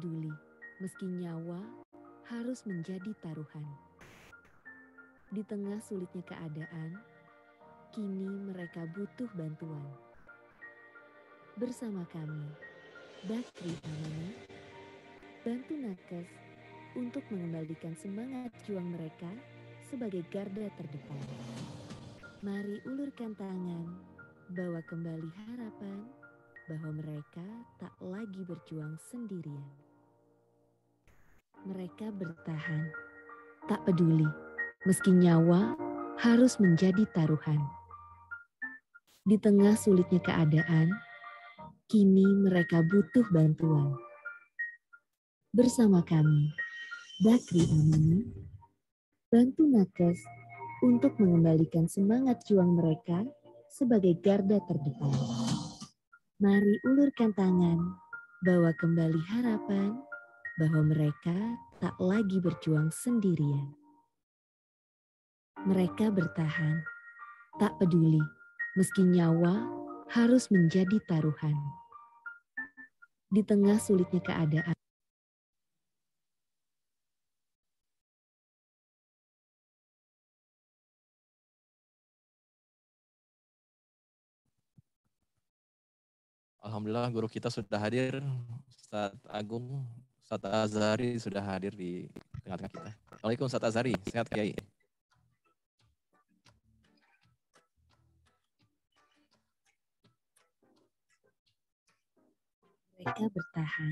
peduli, meski nyawa harus menjadi taruhan. Di tengah sulitnya keadaan, kini mereka butuh bantuan. Bersama kami, Bakri Amanah, bantu nakes untuk mengembalikan semangat juang mereka sebagai garda terdepan. Mari ulurkan tangan, bawa kembali harapan bahwa mereka tak lagi berjuang sendirian. Mereka bertahan, tak peduli, meski nyawa harus menjadi taruhan. Di tengah sulitnya keadaan, kini mereka butuh bantuan. Bersama kami, Bakri Amanah, bantu nakes untuk mengembalikan semangat juang mereka sebagai garda terdepan. Mari ulurkan tangan, bawa kembali harapan bahwa mereka tak lagi berjuang sendirian. Mereka bertahan, tak peduli, meski nyawa harus menjadi taruhan. Di tengah sulitnya keadaan, Alhamdulillah guru kita sudah hadir, Ustadz Agung, Ustadz Azhari sudah hadir di tengah-tengah kita. Assalamualaikum Ustadz Azhari, sehat Kiai. mereka bertahan.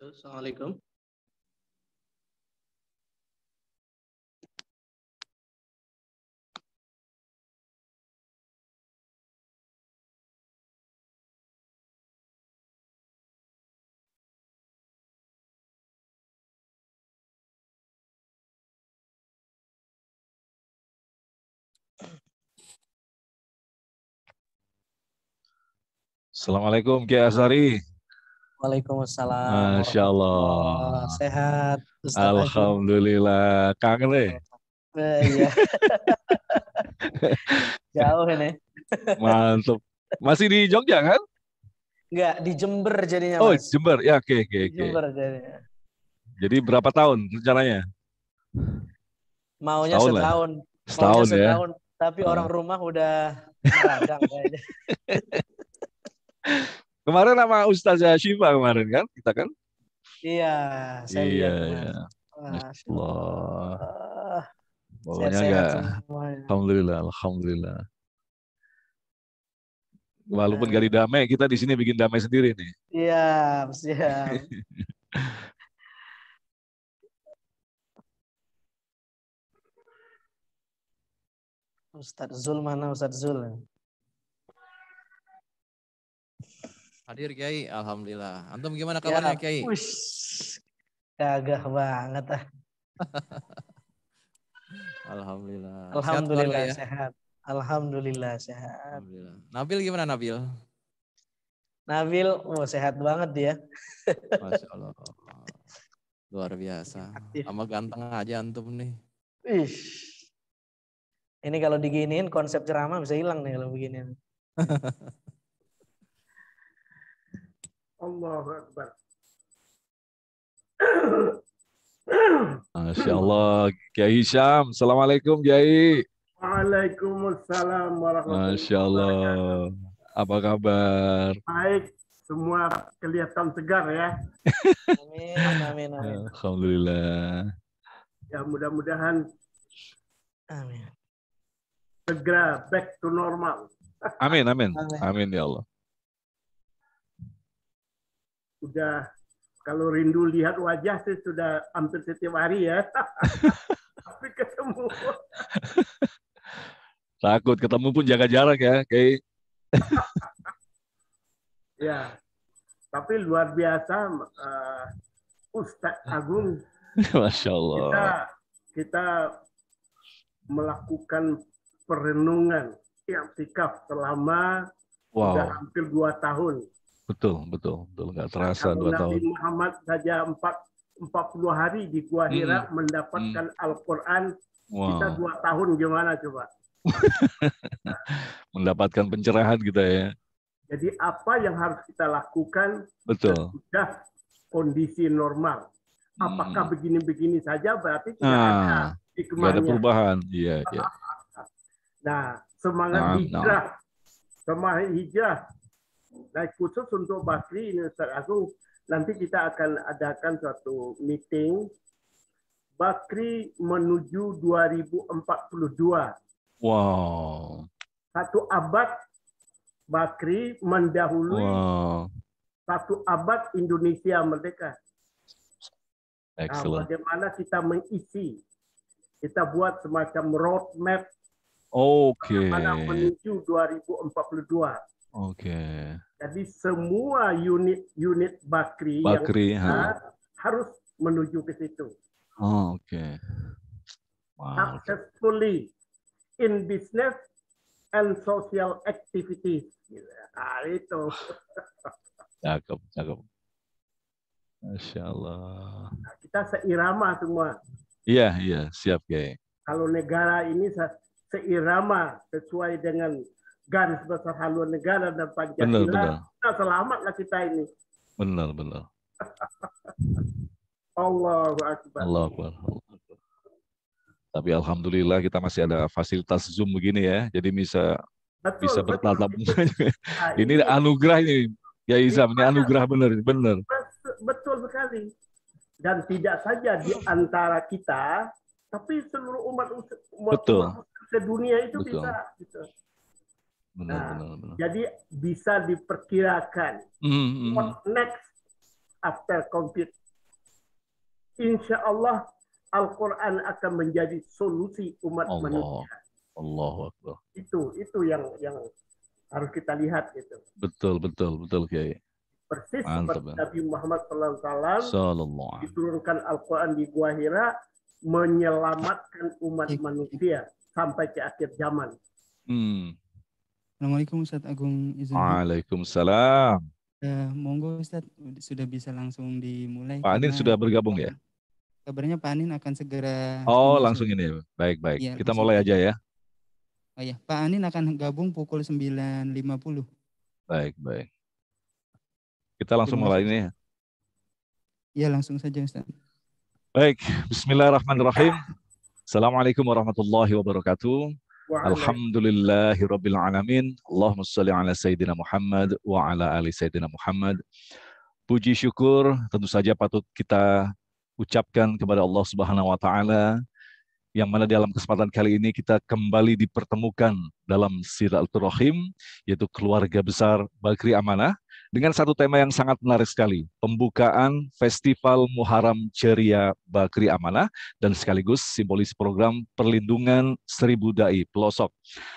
Assalamualaikum. Assalamualaikum Kiai Azhari. Waalaikumsalam Masya warahmatullahi Allah. Sehat Ustadz Agung. Alhamdulillah. Kangen deh. Iya. Jauh ini. Mantap. Masih di Jogja kan? Enggak, di Jember jadinya Oh, Mas. Jember. Ya, oke. Di Jember jadinya. Jadi berapa tahun rencananya? Maunya Setahun lah. setahun. Setahun Maunya ya. setahun. Tapi orang rumah udah meradang kayaknya. Kemarin sama Ustazah Syifa kemarin kan? Kita kan? Iya, saya Iya, lihat iya. kemarin. Masya Allah. Pokoknya Sehat-sehat enggak. semuanya. Alhamdulillah, alhamdulillah. Walaupun gak damai, kita di sini bikin damai sendiri nih. Iya, siap. Ustadz Zul mana Ustadz Zul? Hadir Kiai, Alhamdulillah. Antum gimana kabarnya Kiai? Wush, gagah banget ah. Alhamdulillah. Alhamdulillah sehat, sehat. Alhamdulillah sehat. Alhamdulillah. Nabil gimana Nabil? Nabil, sehat banget dia. Masya Allah. Luar biasa. Sama ganteng aja antum nih. Ish. Ini kalau diginiin konsep ceramah bisa hilang nih kalau beginian. Allahu Akbar. Masya Allah. Kiai Hisham. Assalamualaikum Kiai. Waalaikumsalam warahmatullahi Masya Allah. Apa kabar? Baik, semua kelihatan segar ya. Amin, amin, amin. Alhamdulillah. Ya mudah-mudahan Amin. segera back to normal. Amin, amin. Amin. Amin ya Allah. Udah kalau rindu lihat wajah sih sudah hampir setiap hari ya. Tapi ketemu. Takut ketemu pun jaga jarak ya, kayak. Ya. Tapi luar biasa Ustadz Agung. Masya Allah. Kita melakukan perenungan i'tikaf selama sudah hampir 2 tahun. Betul. Nggak terasa 2 tahun. Nabi Muhammad saja 40 hari di Gua Hira mendapatkan Al-Quran. Kita 2 tahun gimana coba? Mendapatkan pencerahan kita ya. Jadi apa yang harus kita lakukan sudah kondisi normal. Apakah begini-begini saja berarti tidak ada hikmahnya. Tidak ada perubahan. Iya. Nah, semangat hijrah. Semangat hijrah. Nah, khusus untuk Bakri ini Ustaz Agung, nanti kita akan adakan suatu meeting Bakri menuju 2042. Wow. 1 abad Bakri mendahului 1 abad Indonesia merdeka. Nah, bagaimana kita mengisi? Kita buat semacam roadmap bagaimana menuju 2042. Jadi semua unit Bakri yang harus menuju ke situ. Successfully in business and social activities. Itu. Cakep. Masya Allah. Kita seirama semua. Iya, siap Kiai. Kalau negara ini seirama sesuai dengan garis besar haluan negara dan Pancasila, benar. Nah, selamatlah kita ini. Benar. Allahu Akbar. Tapi alhamdulillah kita masih ada fasilitas Zoom begini ya, jadi bisa bertatap muka. Ini anugerah ini, ya Izam, ini anugerah benar. Betul sekali. Dan tidak saja di antara kita, tapi seluruh umat sedunia itu bisa. Gitu. Benar. Jadi bisa diperkirakan what next after COVID. Insya Allah Al-Quran akan menjadi solusi umat manusia. Allahu Akbar. Itu yang harus kita lihat itu. Betul Kiai. Persis seperti Nabi Muhammad SAW diturunkan Al-Quran di Gua Hira menyelamatkan umat manusia sampai ke akhir zaman. Assalamualaikum Ustadz Agung. Waalaikumsalam. Monggo Ustadz, sudah bisa langsung dimulai. Pak Anin sudah bergabung ya? Kabarnya Pak Anin akan segera. Langsung ini ya. Baik. Ya, kita mulai aja ya. Oh ya, Pak Anin akan gabung pukul 9.50. Baik. Kita langsung mulai ini ya. Ya, langsung saja Ustaz. Baik, bismillahirrahmanirrahim. Assalamualaikum warahmatullahi wabarakatuh. Alhamdulillahirabbil alamin. Allahumma shalli ala sayyidina Muhammad wa ala ali sayyidina Muhammad. Puji syukur tentu saja patut kita ucapkan kepada Allah Subhanahu wa taala yang mana dalam kesempatan kali ini kita kembali dipertemukan dalam silaturahim, yaitu keluarga besar Bakri Amanah, dengan satu tema yang sangat menarik sekali, pembukaan Festival Muharram Ceria Bakri Amanah dan sekaligus simbolis program perlindungan 1000 dai pelosok.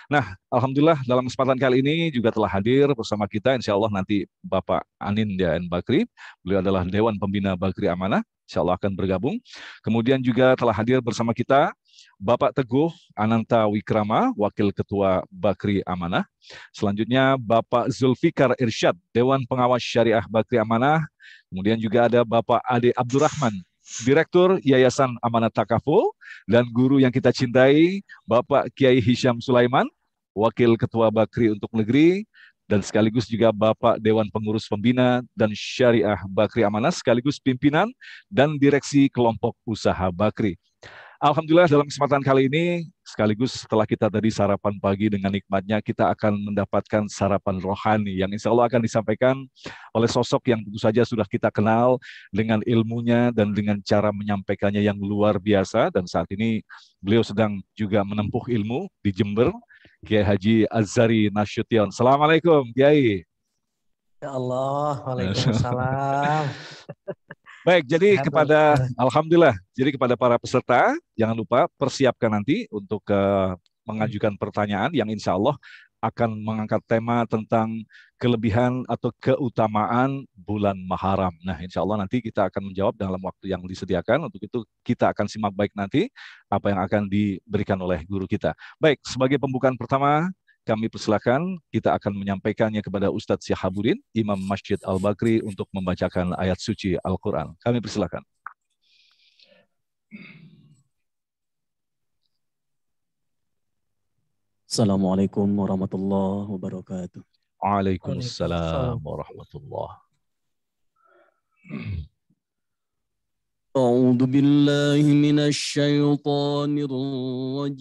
Nah, alhamdulillah dalam kesempatan kali ini juga telah hadir bersama kita, insya Allah nanti Bapak Anin N. Bakri, beliau adalah Dewan Pembina Bakri Amanah, insya Allah akan bergabung. Kemudian juga telah hadir bersama kita Bapak Teguh Ananta Wikrama, Wakil Ketua Bakri Amanah. Selanjutnya Bapak Zulfikar Irsyad, Dewan Pengawas Syariah Bakri Amanah. Kemudian juga ada Bapak Ade Abdurrahman, Direktur Yayasan Amanat Takaful. Dan guru yang kita cintai, Bapak Kiai Hisham Sulaiman, Wakil Ketua Bakri untuk Negeri. Dan sekaligus juga Bapak Dewan Pengurus Pembina dan Syariah Bakri Amanah, sekaligus pimpinan dan direksi kelompok usaha Bakri. Alhamdulillah dalam kesempatan kali ini, sekaligus setelah kita tadi sarapan pagi dengan nikmatnya, kita akan mendapatkan sarapan rohani yang insya Allah akan disampaikan oleh sosok yang tentu saja sudah kita kenal dengan ilmunya dan dengan cara menyampaikannya yang luar biasa. Dan saat ini beliau sedang juga menempuh ilmu di Jember, Kiai Haji Azhari Nasution. Assalamualaikum, Kiai. Ya Allah, waalaikumsalam. Baik, jadi Alhamdulillah, jadi kepada para peserta, jangan lupa persiapkan nanti untuk mengajukan pertanyaan yang insya Allah akan mengangkat tema tentang kelebihan atau keutamaan bulan Muharram. Nah, insya Allah nanti kita akan menjawab dalam waktu yang disediakan. Untuk itu kita akan simak baik nanti apa yang akan diberikan oleh guru kita. Baik, sebagai pembukaan pertama, kami persilakan, kita akan menyampaikannya kepada Ustadz Syahabuddin, Imam Masjid Al-Bakri untuk membacakan ayat suci Al-Quran. Kami persilakan. Assalamualaikum warahmatullahi wabarakatuh. Waalaikumsalam warahmatullahi wabarakatuh. أعوذ بالله من الشيطان الرجيم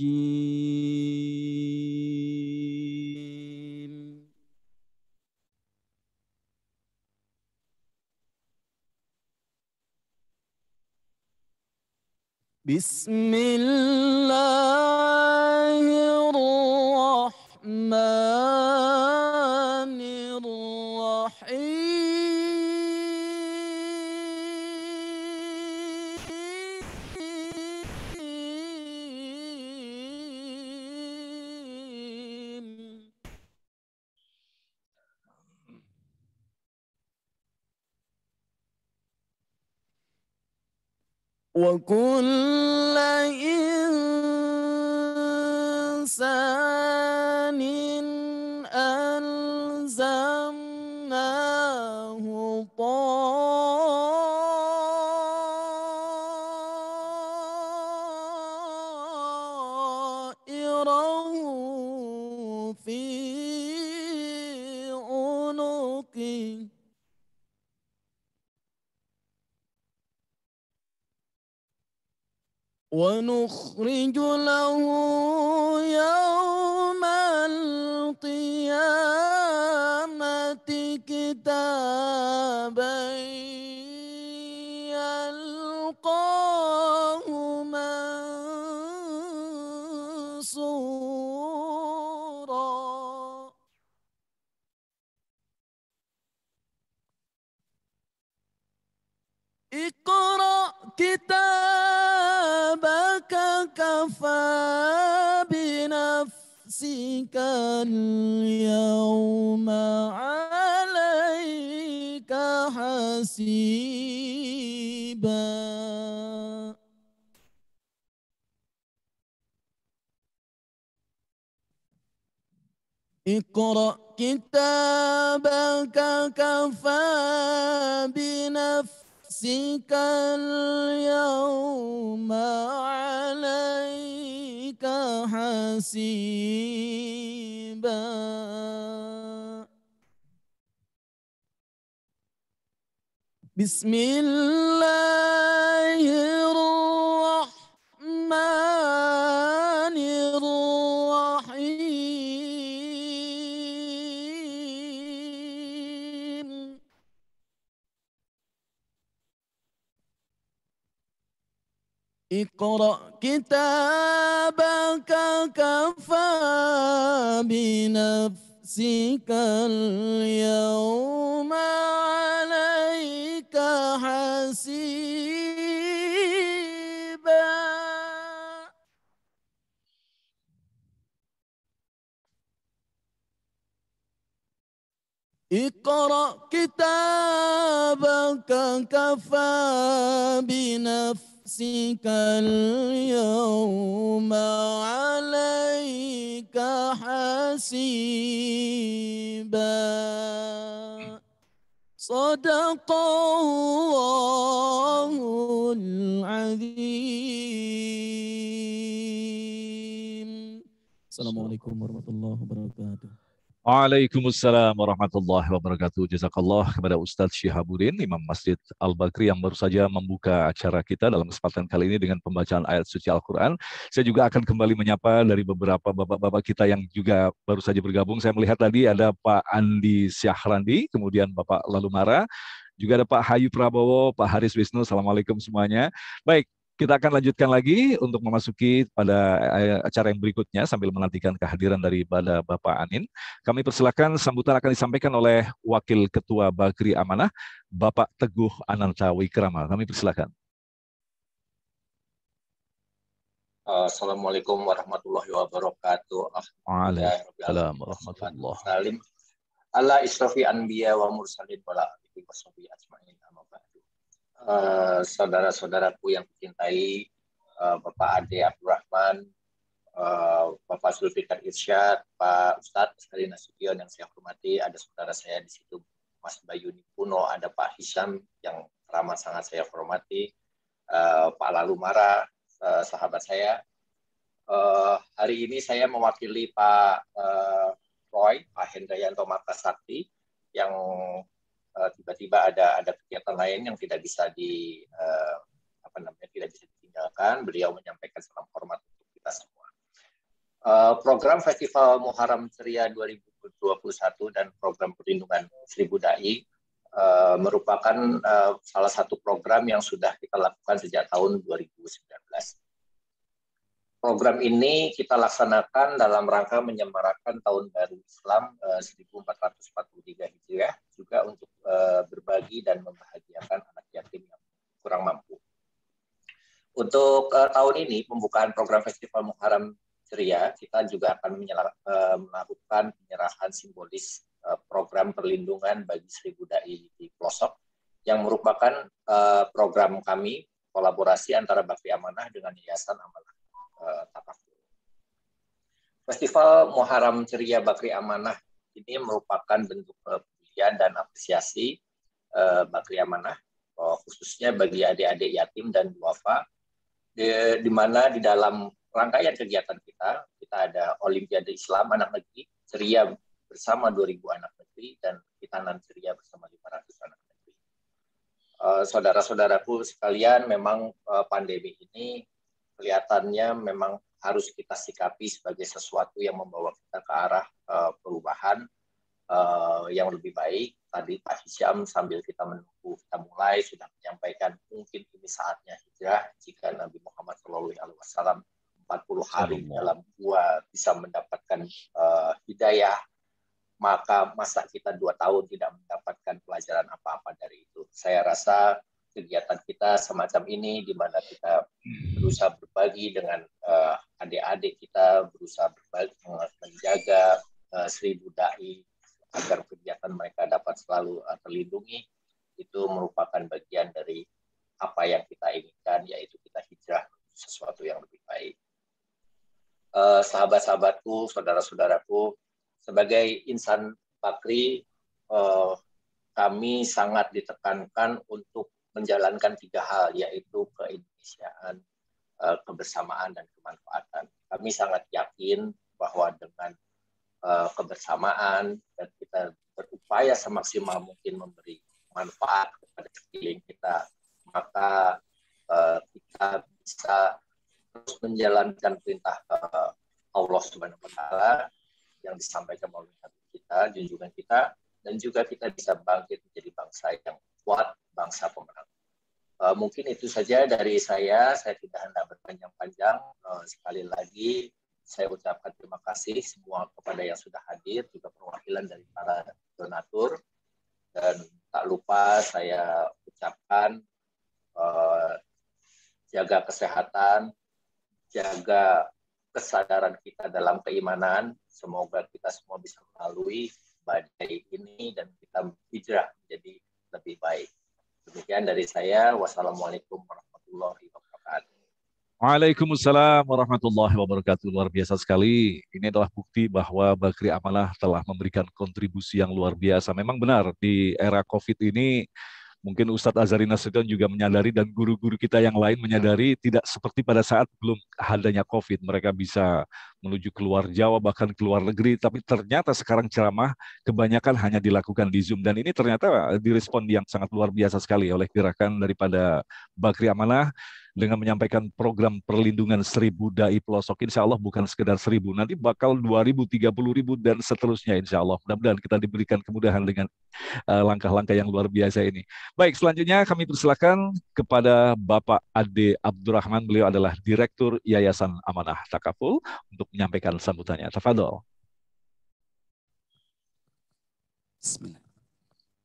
بسم الله الرحمن الرحيم وكل إنسان ألزمناه طائره في عنقه ونخرج له يوم القيامة كتابا يلقاه منصورا اقرأ كتابك كفى بنفسك اليوم عليك حسيبا اقرأ كتابك كفى بنفسك اليوم عليك حسيبا بسم الله الرحمن الرحيم اقرأ كتابك كفى بنفسك اليوم عليك حسيبا اقرأ كتابك كفى بنفسك اليوم عليك حسيبا صدق الله العظيم. Assalamualaikum warahmatullahi wabarakatuh. Waalaikumsalam warahmatullahi wabarakatuh. Jazakallah kepada Ustadz Syihabuddin, Imam Masjid Al-Bakri yang baru saja membuka acara kita dalam kesempatan kali ini dengan pembacaan ayat suci Al-Quran. Saya juga akan kembali menyapa dari beberapa bapak-bapak kita yang juga baru saja bergabung. Saya melihat tadi ada Pak Andi Syahrandi, kemudian Bapak Lalumara, juga ada Pak Hayu Prabowo, Pak Haris Wisnu. Assalamualaikum semuanya. Baik. Kita akan lanjutkan lagi untuk memasuki pada acara yang berikutnya sambil menantikan kehadiran daripada Bapak Anin. Kami persilakan sambutan akan disampaikan oleh Wakil Ketua Bakri Amanah, Bapak Teguh Ananta Wikrama. Kami persilakan. Assalamualaikum warahmatullahi wabarakatuh. Waalaikumsalam warahmatullahi wabarakatuh. Ala israfi anbiya wa mursalin wala alihi washabihi ajmain. Saudara-saudaraku yang dicintai, Bapak Ade Abdurrahman, Bapak Zulfikar Irsyad, Pak Ustadz Sekali Nasution yang saya hormati, ada saudara saya di situ, Mas Bayuni Puno, ada Pak Hisham yang ramah sangat saya hormati, Pak Lalumara, sahabat saya. Hari ini saya mewakili Pak Roy, Pak Hendrayanto Makasakti, yang tiba-tiba ada kegiatan lain yang tidak bisa tidak bisa ditinggalkan. Beliau menyampaikan salam hormat untuk kita semua. Program Festival Muharram Ceria 2021 dan program perlindungan Seribu Dai merupakan salah satu program yang sudah kita lakukan sejak tahun 2019. Program ini kita laksanakan dalam rangka menyemarakan Tahun Baru Islam 1443 Hijriah, juga untuk berbagi dan membahagiakan anak yatim yang kurang mampu. Untuk tahun ini, pembukaan program Festival Muharram Ceria, kita juga akan melakukan penyerahan simbolis program perlindungan bagi 1000 dai di pelosok, yang merupakan program kami, kolaborasi antara Bakri Amanah dengan Yayasan Amanah Takaful. Festival Muharram Ceria Bakri Amanah ini merupakan bentuk kepedulian dan apresiasi Bakri Amanah, khususnya bagi adik-adik yatim dan duafa, di mana di dalam rangkaian kegiatan kita ada Olimpiade Islam Anak Negeri Ceria bersama 2000 anak negeri dan Hitanan Ceria bersama 500 anak negeri. Saudara-saudaraku sekalian, memang pandemi ini kelihatannya memang harus kita sikapi sebagai sesuatu yang membawa kita ke arah perubahan yang lebih baik. Tadi Pak Hisham sambil kita menunggu kita mulai sudah menyampaikan mungkin ini saatnya hijrah jika Nabi Muhammad SAW 40 hari dalam gua bisa mendapatkan hidayah, maka masa kita 2 tahun tidak mendapatkan pelajaran apa-apa dari itu. Saya rasa kegiatan kita semacam ini, di mana kita berusaha berbagi dengan adik-adik kita, berusaha berbagi, menjaga 1000 dai agar kegiatan mereka dapat selalu terlindungi, itu merupakan bagian dari apa yang kita inginkan, yaitu kita hijrah sesuatu yang lebih baik. Sahabat-sahabatku, saudara-saudaraku, sebagai insan Bakri, kami sangat ditekankan untuk menjalankan 3 hal, yaitu keindonesiaan, kebersamaan, dan kemanfaatan. Kami sangat yakin bahwa dengan kebersamaan dan kita berupaya semaksimal mungkin memberi manfaat kepada sekeliling kita, maka kita bisa terus menjalankan perintah Allah Subhanahu wa Ta'ala yang disampaikan melalui Nabi kita, junjungan kita, dan juga kita bisa bangkit menjadi bangsa yang kuat, bangsa pemenang. Mungkin itu saja dari saya tidak hendak berpanjang-panjang. Sekali lagi saya ucapkan terima kasih semua kepada yang sudah hadir, juga perwakilan dari para donatur, dan tak lupa saya ucapkan jaga kesehatan, jaga kesadaran kita dalam keimanan. Semoga kita semua bisa melalui badai ini dan kita hijrah menjadi lebih baik. Demikian dari saya. Wassalamualaikum warahmatullahi wabarakatuh. Waalaikumsalam warahmatullahi wabarakatuh. Luar biasa sekali. Ini adalah bukti bahwa Bakri Amanah telah memberikan kontribusi yang luar biasa. Memang benar, di era COVID ini Mungkin Ustadz Azhari Nasution juga menyadari dan guru-guru kita yang lain menyadari tidak seperti pada saat belum adanya COVID. Mereka bisa menuju keluar Jawa, bahkan keluar negeri. Tapi ternyata sekarang ceramah kebanyakan hanya dilakukan di Zoom. Dan ini ternyata direspon yang sangat luar biasa sekali oleh gerakan daripada Bakri Amanah dengan menyampaikan program perlindungan 1000 dai pelosok. Insya Allah bukan sekedar 1000, nanti bakal 2000, 30.000 dan seterusnya insya Allah. Mudah-mudahan kita diberikan kemudahan dengan langkah-langkah yang luar biasa ini. Baik, selanjutnya kami persilakan kepada Bapak Ade Abdurrahman. Beliau adalah Direktur Yayasan Amanah Takaful untuk menyampaikan sambutannya. Tafadhol.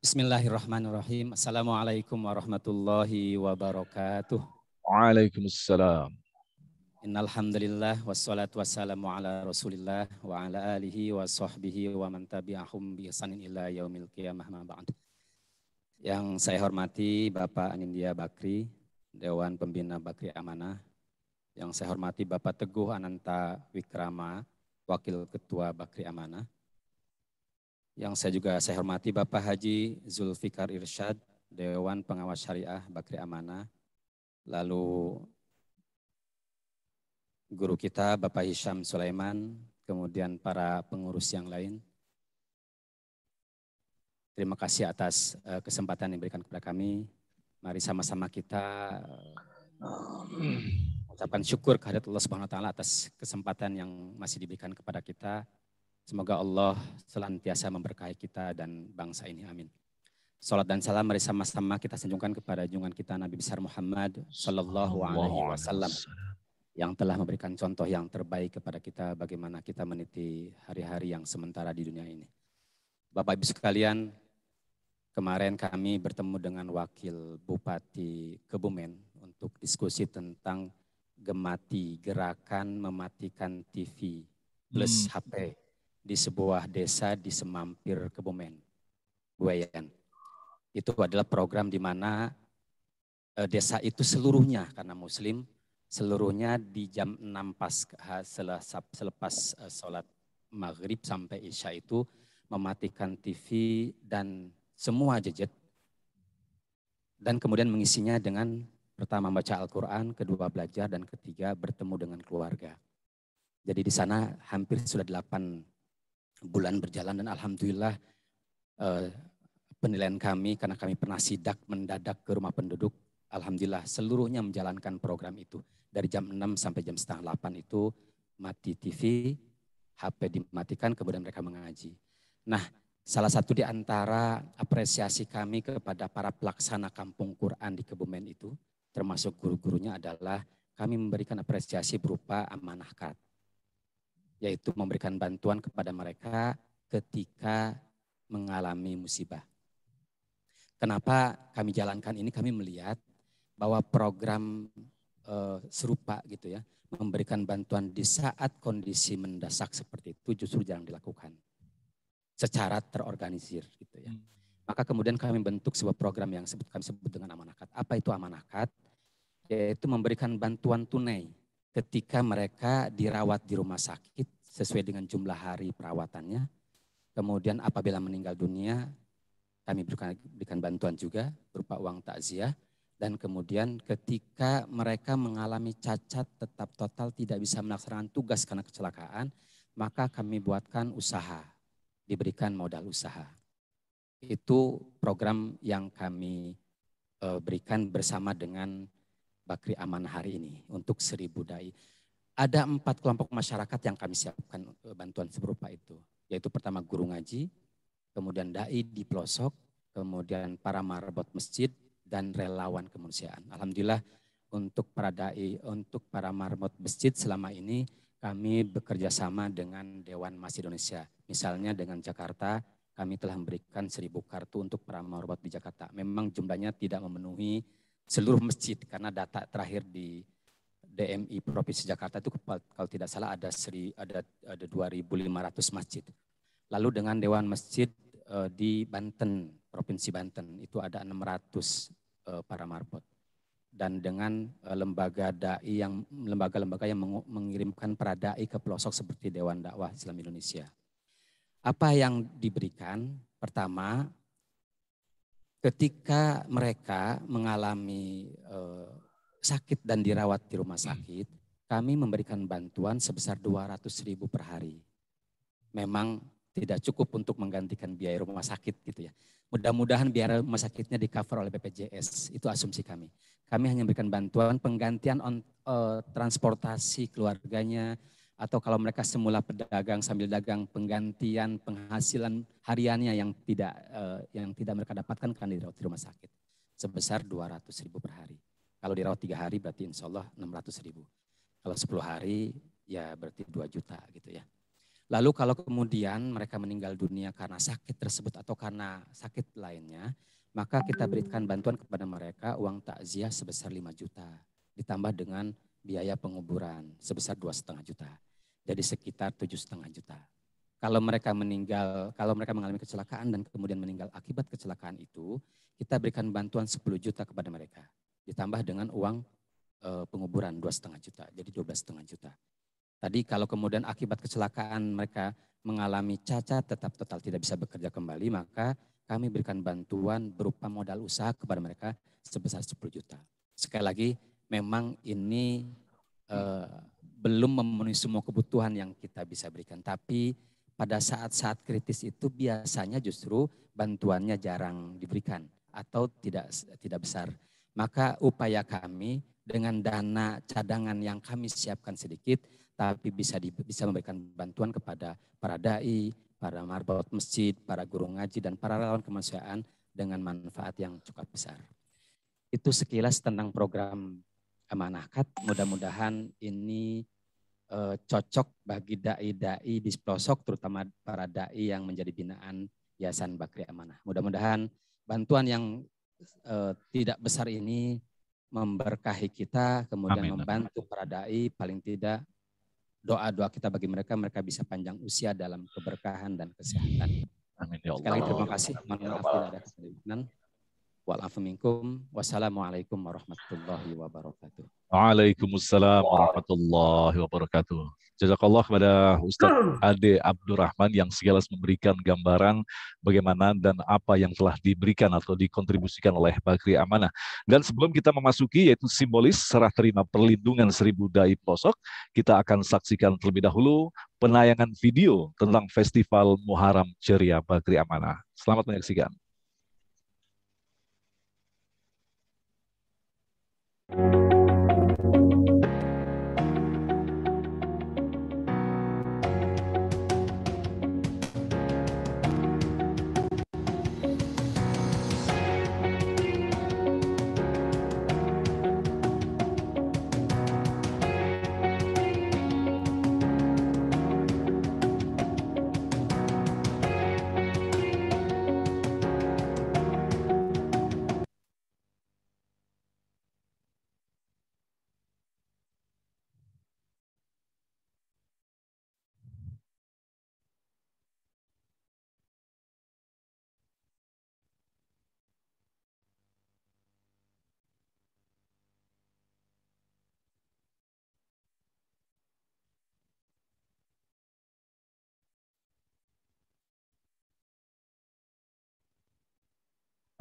Bismillahirrahmanirrahim. Assalamualaikum warahmatullahi wabarakatuh. Waalaikumsalam. Innal hamdalillah wassalatu wassalamu ala Rasulillah wa ala alihi wa sahbihi wa man tabi'ahum bi ihsanin ila yaumil qiyamah ma ba'd. Yang saya hormati Bapak Anindya Bakri, Dewan Pembina Bakri Amanah. Yang saya hormati Bapak Teguh Ananta Wikrama, Wakil Ketua Bakri Amanah. Yang saya hormati Bapak Haji Zulfikar Irsyad, Dewan Pengawas Syariah Bakri Amanah. Lalu guru kita Bapak Hisham Sulaiman, kemudian para pengurus yang lain. Terima kasih atas kesempatan yang diberikan kepada kami. Mari sama-sama kita ucapkan syukur kehadirat Allah Subhanahu wa taala atas kesempatan yang masih diberikan kepada kita. Semoga Allah senantiasa memberkahi kita dan bangsa ini. Amin. Salat dan salam mari sama-sama kita sanjungkan kepada junjungan kita Nabi besar Muhammad sallallahu alaihi wasallam yang telah memberikan contoh yang terbaik kepada kita bagaimana kita meniti hari-hari yang sementara di dunia ini. Bapak Ibu sekalian, kemarin kami bertemu dengan Wakil Bupati Kebumen untuk diskusi tentang Gemati, gerakan mematikan TV plus HP di sebuah desa di Semampir Kebumen, Buayan. Itu adalah program di mana desa itu seluruhnya karena Muslim, seluruhnya di jam 6 selepas sholat maghrib sampai isya itu mematikan TV dan semua gadget. Dan kemudian mengisinya dengan pertama baca Al-Quran, kedua belajar, dan ketiga bertemu dengan keluarga. Jadi di sana hampir sudah 8 bulan berjalan dan alhamdulillah penilaian kami karena kami pernah sidak mendadak ke rumah penduduk, alhamdulillah seluruhnya menjalankan program itu. Dari jam 6 sampai jam setengah 8 itu mati TV, HP dimatikan, kemudian mereka mengaji. Nah, salah satu di antara apresiasi kami kepada para pelaksana kampung Quran di Kebumen itu, termasuk guru-gurunya adalah kami memberikan apresiasi berupa amanah kad, yaitu memberikan bantuan kepada mereka ketika mengalami musibah. Kenapa kami jalankan ini? Kami melihat bahwa program serupa gitu ya, memberikan bantuan di saat kondisi mendesak seperti itu justru jarang dilakukan secara terorganisir gitu ya. Maka kemudian kami bentuk sebuah program yang kami sebut dengan amanah kad. Apa itu amanah kad? Yaitu memberikan bantuan tunai ketika mereka dirawat di rumah sakit sesuai dengan jumlah hari perawatannya. Kemudian apabila meninggal dunia, kami berikan bantuan juga berupa uang takziah. Dan kemudian ketika mereka mengalami cacat tetap total tidak bisa melaksanakan tugas karena kecelakaan, maka kami buatkan usaha, diberikan modal usaha. Itu program yang kami berikan bersama dengan Bakri Amanah hari ini untuk 1000 dai. Ada 4 kelompok masyarakat yang kami siapkan bantuan serupa itu. Yaitu pertama guru ngaji, kemudian dai di pelosok, kemudian para marbot masjid, dan relawan kemanusiaan. Alhamdulillah untuk para dai, untuk para marbot masjid selama ini kami bekerja sama dengan Dewan Masjid Indonesia. Misalnya dengan Jakarta, kami telah memberikan 1000 kartu untuk para marbot di Jakarta. Memang jumlahnya tidak memenuhi seluruh masjid karena data terakhir di DMI Provinsi Jakarta itu kalau tidak salah ada 2.500 masjid. Lalu dengan Dewan Masjid di Banten, Provinsi Banten itu ada 600 para marbot. Dan dengan lembaga-lembaga yang mengirimkan para dai ke pelosok seperti Dewan Dakwah Islam Indonesia. Apa yang diberikan? Pertama, ketika mereka mengalami sakit dan dirawat di rumah sakit, kami memberikan bantuan sebesar 200.000 per hari. Memang tidak cukup untuk menggantikan biaya rumah sakit gitu ya. Mudah-mudahan biaya rumah sakitnya di cover oleh BPJS, itu asumsi kami. Kami hanya memberikan bantuan penggantian transportasi keluarganya, atau kalau mereka semula pedagang sambil dagang, penggantian penghasilan hariannya yang tidak mereka dapatkan karena dirawat di rumah sakit. Sebesar 200.000 per hari. Kalau dirawat 3 hari berarti insya Allah 600.000. Kalau 10 hari ya berarti 2 juta gitu ya. Lalu kalau kemudian mereka meninggal dunia karena sakit tersebut atau karena sakit lainnya, maka kita berikan bantuan kepada mereka uang takziah sebesar 5 juta. Ditambah dengan biaya penguburan sebesar 2,5 juta. Jadi sekitar 7,5 juta. Kalau mereka mengalami kecelakaan dan kemudian meninggal akibat kecelakaan itu, kita berikan bantuan 10 juta kepada mereka. Ditambah dengan uang penguburan 2,5 juta, jadi 12,5 juta. Tadi kalau kemudian akibat kecelakaan mereka mengalami cacat tetap total tidak bisa bekerja kembali, maka kami berikan bantuan berupa modal usaha kepada mereka sebesar 10 juta. Sekali lagi memang ini belum memenuhi semua kebutuhan yang kita bisa berikan. Tapi pada saat-saat kritis itu biasanya justru bantuannya jarang diberikan atau tidak besar. Maka upaya kami dengan dana cadangan yang kami siapkan sedikit, tapi bisa memberikan bantuan kepada para dai, para marbot masjid, para guru ngaji, dan para relawan kemanusiaan dengan manfaat yang cukup besar. Itu sekilas tentang program Amanahkat. Mudah-mudahan ini cocok bagi dai-dai di pelosok, terutama para dai yang menjadi binaan Yayasan Bakri Amanah. Mudah-mudahan bantuan yang tidak besar ini memberkahi kita, kemudian membantu para dai, paling tidak doa-doa kita bagi mereka bisa panjang usia dalam keberkahan dan kesehatan. Amin ya Allah. Sekali lagi terima kasih. Mohon maaf tidak ada kesalahan. Wa'alafu minkum. Wassalamualaikum warahmatullahi wabarakatuh. Waalaikumsalam warahmatullahi wabarakatuh. Jazakallah kepada Ustadz Ade Abdurrahman yang segala memberikan gambaran bagaimana dan apa yang telah diberikan atau dikontribusikan oleh Bakri Amanah. Dan sebelum kita memasuki yaitu simbolis serah terima perlindungan 1000 dai pelosok, kita akan saksikan terlebih dahulu penayangan video tentang Festival Muharram Ceria Bakri Amanah. Selamat menyaksikan.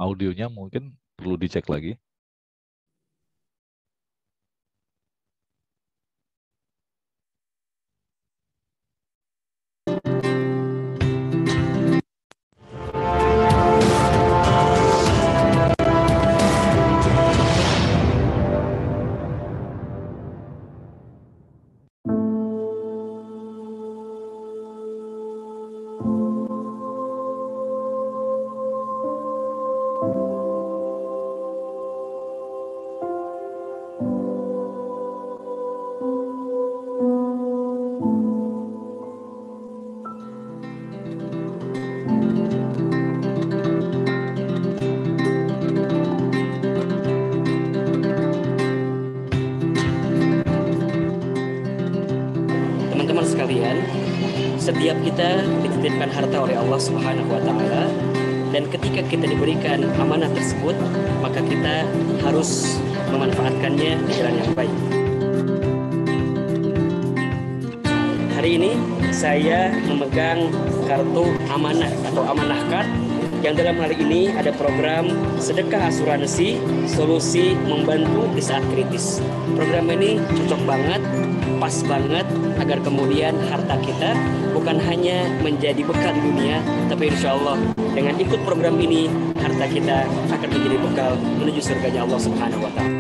Audionya mungkin perlu dicek lagi. Setiap kita dititipkan harta oleh Allah Subhanahu wa Ta'ala, dan ketika kita diberikan amanah tersebut, maka kita harus memanfaatkannya di jalan yang baik. Hari ini saya memegang kartu amanah atau amanah card yang dalam hal ini ada program sedekah asuransi, solusi membantu di saat kritis. Program ini cocok banget, pas banget agar kemudian harta kita bukan hanya menjadi bekal di dunia, tapi insya Allah dengan ikut program ini harta kita akan menjadi bekal menuju surganya Allah Subhanahu wa Ta'ala.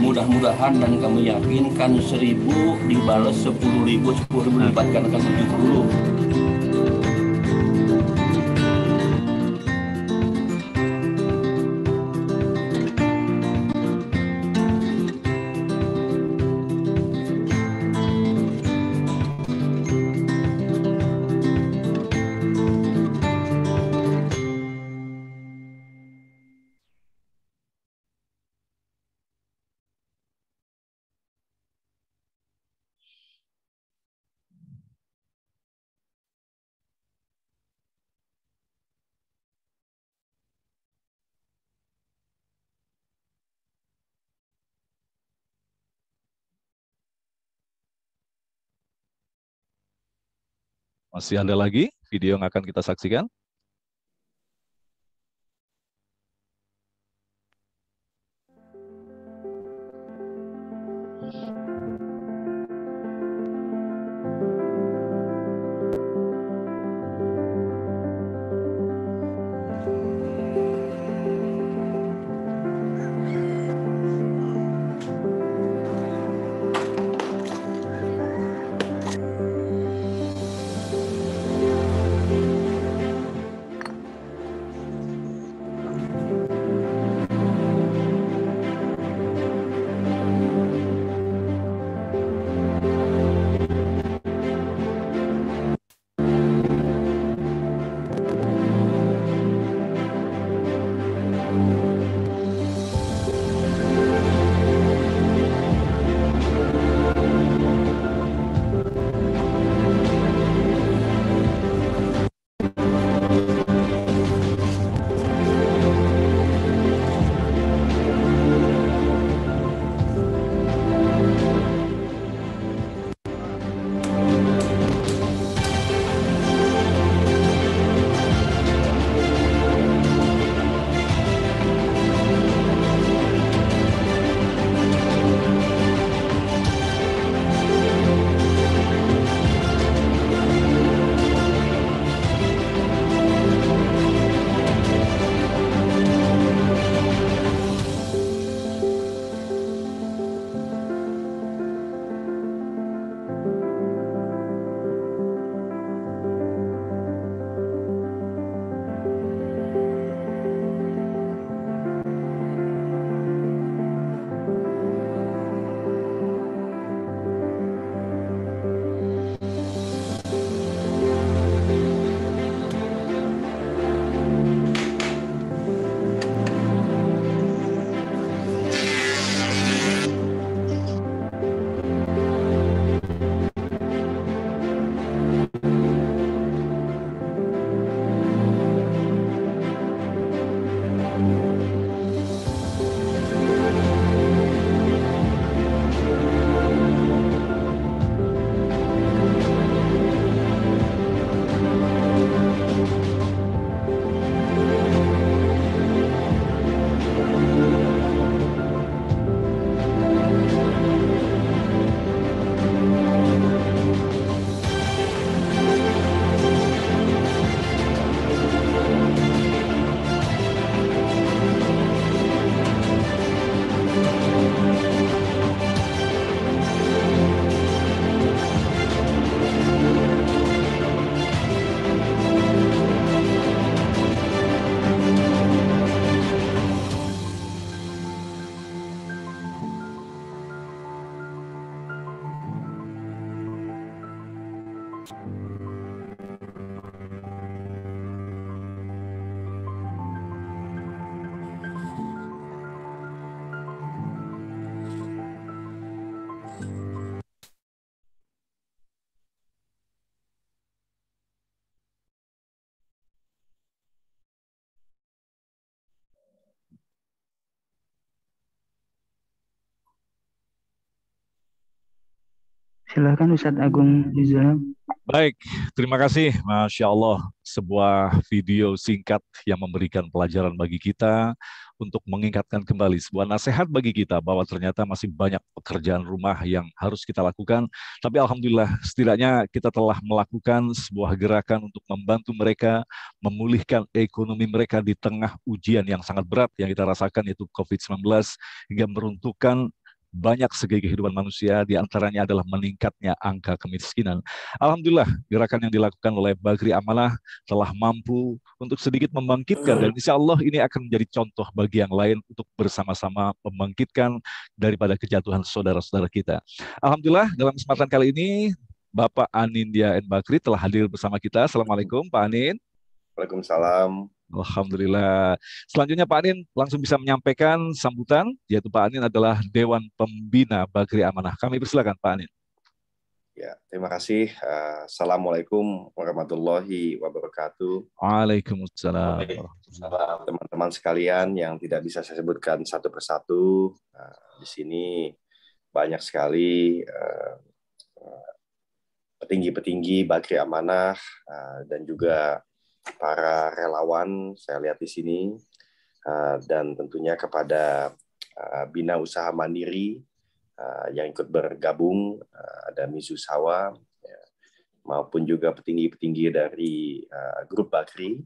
Mudah-mudahan dan kami yakinkan 1000 dibalas 10.000, 10.000 lipat gandakan 70. Masih ada lagi video yang akan kita saksikan? Silakan Ustadz Agung Rizal. Baik, terima kasih. Masya Allah, sebuah video singkat yang memberikan pelajaran bagi kita untuk mengingatkan kembali sebuah nasihat bagi kita bahwa ternyata masih banyak pekerjaan rumah yang harus kita lakukan. Tapi Alhamdulillah, setidaknya kita telah melakukan sebuah gerakan untuk membantu mereka memulihkan ekonomi mereka di tengah ujian yang sangat berat yang kita rasakan, yaitu COVID-19, hingga meruntuhkan banyak segi kehidupan manusia, diantaranya adalah meningkatnya angka kemiskinan. Alhamdulillah, gerakan yang dilakukan oleh Bagri Amanah telah mampu untuk sedikit membangkitkan, dan insya Allah ini akan menjadi contoh bagi yang lain untuk bersama-sama membangkitkan daripada kejatuhan saudara-saudara kita. Alhamdulillah, dalam kesempatan kali ini, Bapak Anindya N. Bakri telah hadir bersama kita. Assalamualaikum, Pak Anin. Waalaikumsalam. Alhamdulillah. Selanjutnya Pak Anin langsung bisa menyampaikan sambutan, yaitu Pak Anin adalah Dewan Pembina Bagri Amanah. Kami persilakan Pak Anin. Ya, terima kasih. Assalamualaikum warahmatullahi wabarakatuh. Waalaikumsalam. Teman-teman sekalian yang tidak bisa saya sebutkan satu persatu, di sini banyak sekali petinggi-petinggi Bagri Amanah dan juga para relawan saya lihat di sini, dan tentunya kepada Bina Usaha Mandiri yang ikut bergabung, ada Mizu Sawa, maupun juga petinggi-petinggi dari grup Bagri,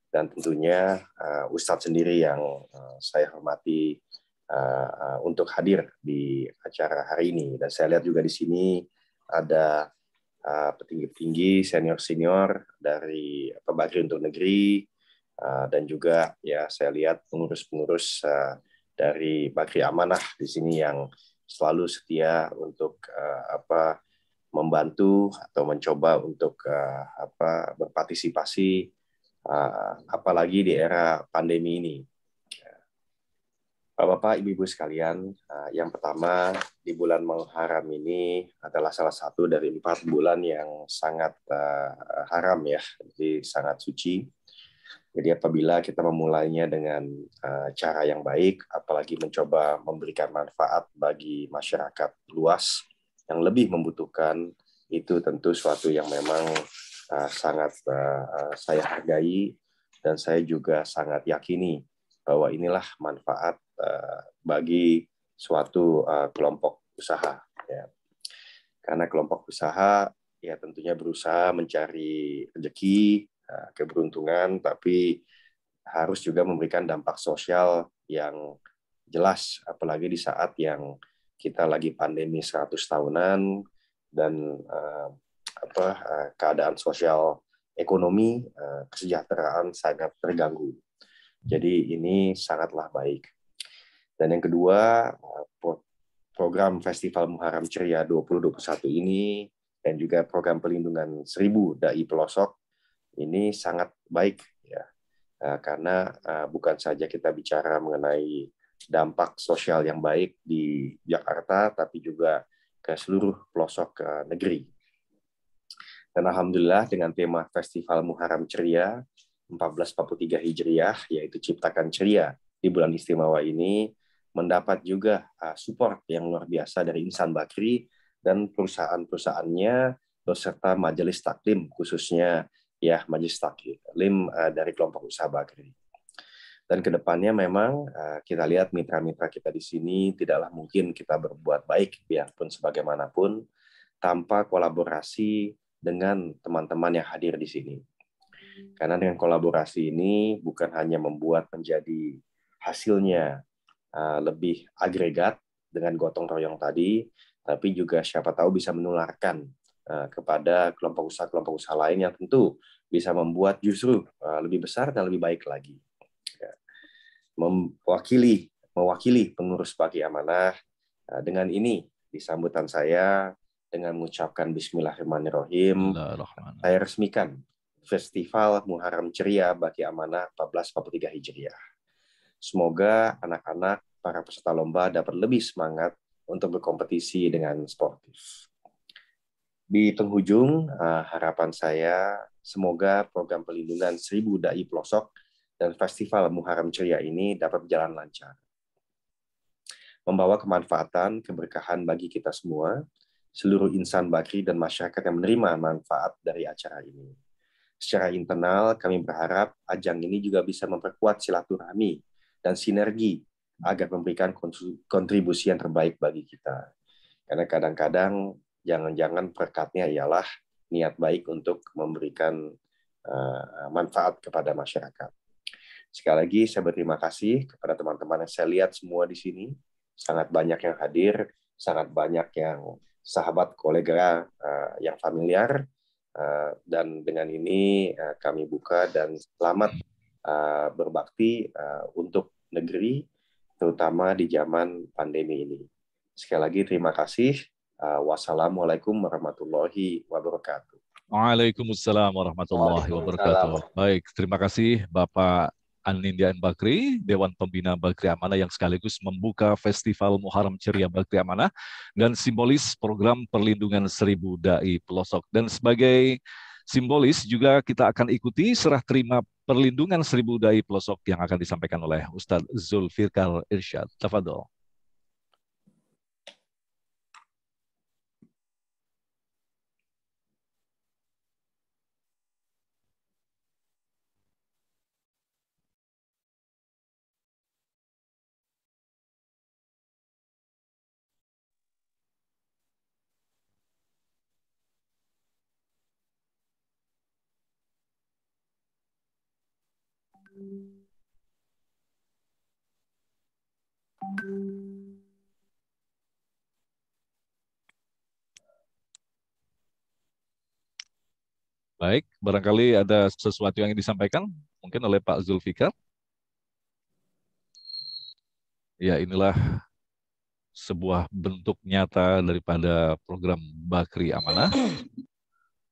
dan tentunya Ustadz sendiri yang saya hormati untuk hadir di acara hari ini. Dan saya lihat juga di sini ada petinggi-petinggi, senior-senior dari Bagri untuk negeri, dan juga ya saya lihat pengurus-pengurus dari Bagri Amanah di sini yang selalu setia untuk membantu atau mencoba untuk berpartisipasi, apalagi di era pandemi ini. Bapak, Ibu-Ibu sekalian, yang pertama, di bulan Muharram ini adalah salah satu dari 4 bulan yang sangat haram ya, jadi sangat suci. Jadi apabila kita memulainya dengan cara yang baik, apalagi mencoba memberikan manfaat bagi masyarakat luas yang lebih membutuhkan, itu tentu suatu yang memang sangat saya hargai, dan saya juga sangat yakini bahwa inilah manfaat bagi suatu kelompok usaha. Ya. Karena kelompok usaha ya tentunya berusaha mencari rezeki, keberuntungan, tapi harus juga memberikan dampak sosial yang jelas, apalagi di saat yang kita lagi pandemi 100 tahunan dan keadaan sosial ekonomi, kesejahteraan sangat terganggu. Jadi ini sangatlah baik. Dan yang kedua, program Festival Muharram Ceria 2021 ini dan juga program pelindungan 1000 dai pelosok ini sangat baik ya. Karena bukan saja kita bicara mengenai dampak sosial yang baik di Jakarta, tapi juga ke seluruh pelosok negeri. Dan alhamdulillah dengan tema Festival Muharram Ceria 1443 Hijriah, yaitu Ciptakan Ceria di bulan istimewa ini, mendapat juga support yang luar biasa dari Insan Bagri dan perusahaan-perusahaannya beserta Majelis Taklim, khususnya ya Majelis Taklim dari kelompok usaha Bagri. Dan kedepannya memang kita lihat mitra-mitra kita di sini tidaklah mungkin kita berbuat baik biarpun sebagaimanapun tanpa kolaborasi dengan teman-teman yang hadir di sini. Karena dengan kolaborasi ini bukan hanya membuat menjadi hasilnya lebih agregat dengan gotong royong tadi, tapi juga siapa tahu bisa menularkan kepada kelompok usaha lain yang tentu bisa membuat justru lebih besar dan lebih baik lagi. Mewakili pengurus Bagri Amanah, dengan ini di sambutan saya dengan mengucapkan Bismillahirrahmanirrahim, saya resmikan Festival Muharram Ceria Bagri Amanah 1443 Hijriah. Semoga anak-anak para peserta lomba dapat lebih semangat untuk berkompetisi dengan sportif. Di penghujung, harapan saya semoga program pelindungan 1000 dai pelosok dan Festival Muharram Ceria ini dapat berjalan lancar. Membawa kemanfaatan, keberkahan bagi kita semua, seluruh insan Bakri dan masyarakat yang menerima manfaat dari acara ini. Secara internal, kami berharap ajang ini juga bisa memperkuat silaturahmi dan sinergi agar memberikan kontribusi yang terbaik bagi kita. Karena kadang-kadang jangan-jangan perekatnya ialah niat baik untuk memberikan manfaat kepada masyarakat. Sekali lagi saya berterima kasih kepada teman-teman yang saya lihat semua di sini. Sangat banyak yang hadir, sangat banyak yang sahabat kolega yang familiar. Dan dengan ini kami buka dan selamat berbakti untuk negeri, terutama di zaman pandemi ini. Sekali lagi terima kasih. Wassalamualaikum warahmatullahi wabarakatuh. Waalaikumsalam warahmatullahi wabarakatuh. Baik, terima kasih Bapak Anindya Bakri, Dewan Pembina Bakri Amanah yang sekaligus membuka Festival Muharram Ceria Bakri Amanah dan simbolis program perlindungan 1000 dai pelosok. Dan sebagai simbolis juga kita akan ikuti serah terima perlindungan 1000 dai pelosok yang akan disampaikan oleh Ustadz Zulfikar Irsyad. Tafadhol. Baik, barangkali ada sesuatu yang ingin disampaikan mungkin oleh Pak Zulfikar. Ya, inilah sebuah bentuk nyata daripada program Bakri Amanah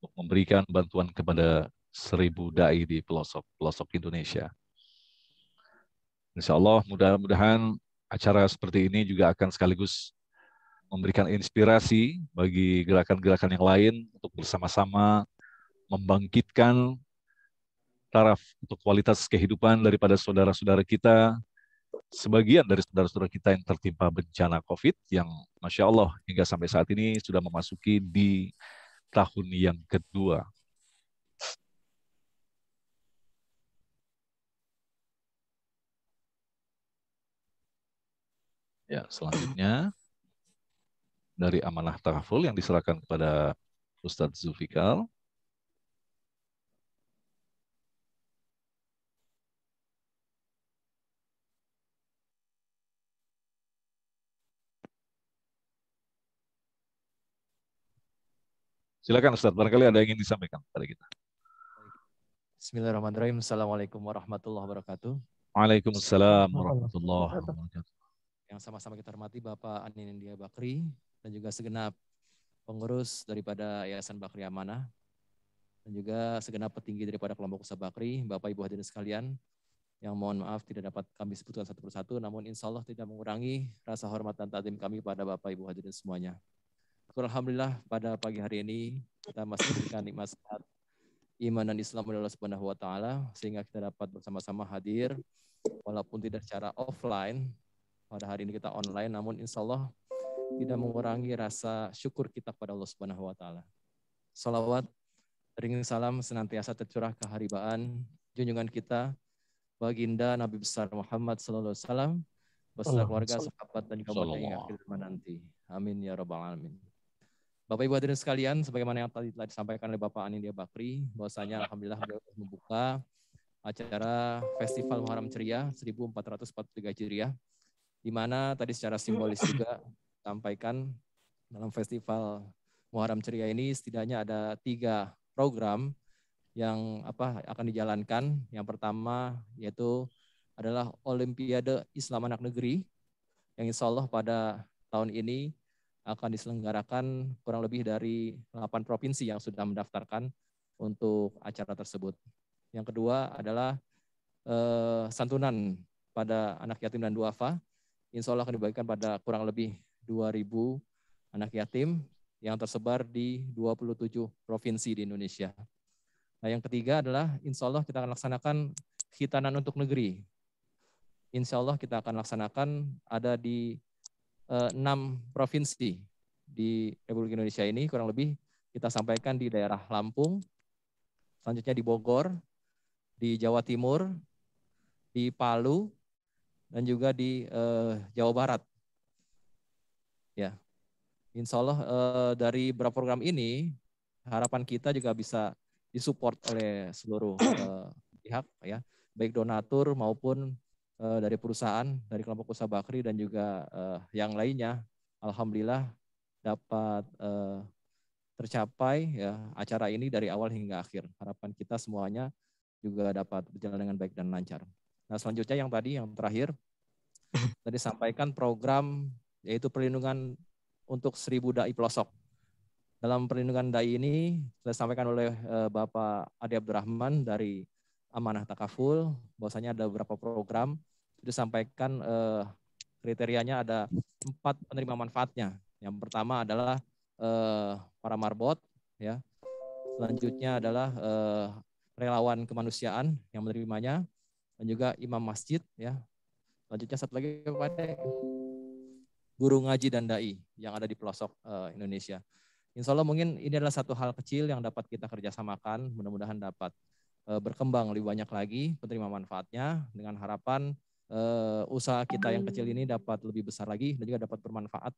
untuk memberikan bantuan kepada 1000 dai di pelosok-pelosok Indonesia. Insya Allah mudah-mudahan acara seperti ini juga akan sekaligus memberikan inspirasi bagi gerakan-gerakan yang lain untuk bersama-sama membangkitkan taraf untuk kualitas kehidupan daripada saudara-saudara kita, sebagian dari saudara-saudara kita yang tertimpa bencana COVID yang Masya Allah hingga sampai saat ini sudah memasuki di tahun yang kedua. Ya, selanjutnya dari amanah tahaful yang diserahkan kepada Ustadz Zulfikar. Silakan Ustadz, barangkali ada yang ingin disampaikan kepada kita. Bismillahirrahmanirrahim. Assalamualaikum warahmatullahi wabarakatuh. Waalaikumsalam warahmatullahi wabarakatuh. Yang sama-sama kita hormati Bapak Anindya Bakri dan juga segenap pengurus daripada Yayasan Bakri Amanah dan juga segenap petinggi daripada kelompok usaha Bakri, Bapak Ibu hadirin sekalian, yang mohon maaf tidak dapat kami sebutkan satu persatu, namun insya Allah tidak mengurangi rasa hormat dan takdim kami pada Bapak Ibu hadirin semuanya. Alhamdulillah pada pagi hari ini kita masih diberikan nikmat sehat iman dan Islam dari Allah Subhanahu wa taala sehingga kita dapat bersama-sama hadir walaupun tidak secara offline. Pada hari ini kita online, namun insya Allah tidak mengurangi rasa syukur kita kepada Allah Subhanahu wa taala. Salawat, ring salam senantiasa tercurah keharibaan junjungan kita baginda Nabi besar Muhammad sallallahu alaihi wasallam beserta keluarga, sahabat dan juga yang akhir zaman nanti. Amin ya rabbal alamin. Bapak Ibu hadirin sekalian, sebagaimana yang tadi telah disampaikan oleh Bapak Anindya Bakri, bahwasanya alhamdulillah beliau membuka acara Festival Muharram Ceria 1443 Hijriah, di mana tadi secara simbolis juga sampaikan dalam Festival Muharram Ceria ini setidaknya ada 3 program yang akan dijalankan. Yang pertama yaitu adalah Olimpiade Islam Anak Negeri yang insya Allah pada tahun ini akan diselenggarakan kurang lebih dari 8 provinsi yang sudah mendaftarkan untuk acara tersebut. Yang kedua adalah santunan pada anak yatim dan duafa. Insya Allah akan dibagikan pada kurang lebih 2.000 anak yatim yang tersebar di 27 provinsi di Indonesia. Nah, yang ketiga adalah insya Allah kita akan laksanakan khitanan untuk negeri. Insya Allah kita akan laksanakan ada di 6 provinsi di Republik Indonesia ini kurang lebih kita sampaikan di daerah Lampung, selanjutnya di Bogor, di Jawa Timur, di Palu, dan juga di Jawa Barat. Ya, insya Allah dari beberapa program ini harapan kita juga bisa disupport oleh seluruh pihak, ya, baik donatur maupun dari perusahaan, dari kelompok usaha Bakri dan juga yang lainnya. Alhamdulillah dapat tercapai ya acara ini dari awal hingga akhir. Harapan kita semuanya juga dapat berjalan dengan baik dan lancar. Nah, selanjutnya yang terakhir tadi sampaikan program yaitu perlindungan untuk 1000 dai pelosok. Dalam perlindungan dai ini sudah disampaikan oleh Bapak Adi Abdurrahman dari Amanah Takaful, bahwasanya ada beberapa program disampaikan kriterianya ada 4 penerima manfaatnya. Yang pertama adalah para marbot, ya. Selanjutnya adalah relawan kemanusiaan yang menerimanya, dan juga imam masjid, ya. Selanjutnya satu lagi kepada guru ngaji dan dai yang ada di pelosok Indonesia. Insya Allah mungkin ini adalah satu hal kecil yang dapat kita kerjasamakan, mudah-mudahan dapat berkembang lebih banyak lagi penerima manfaatnya, dengan harapan usaha kita yang kecil ini dapat lebih besar lagi dan juga dapat bermanfaat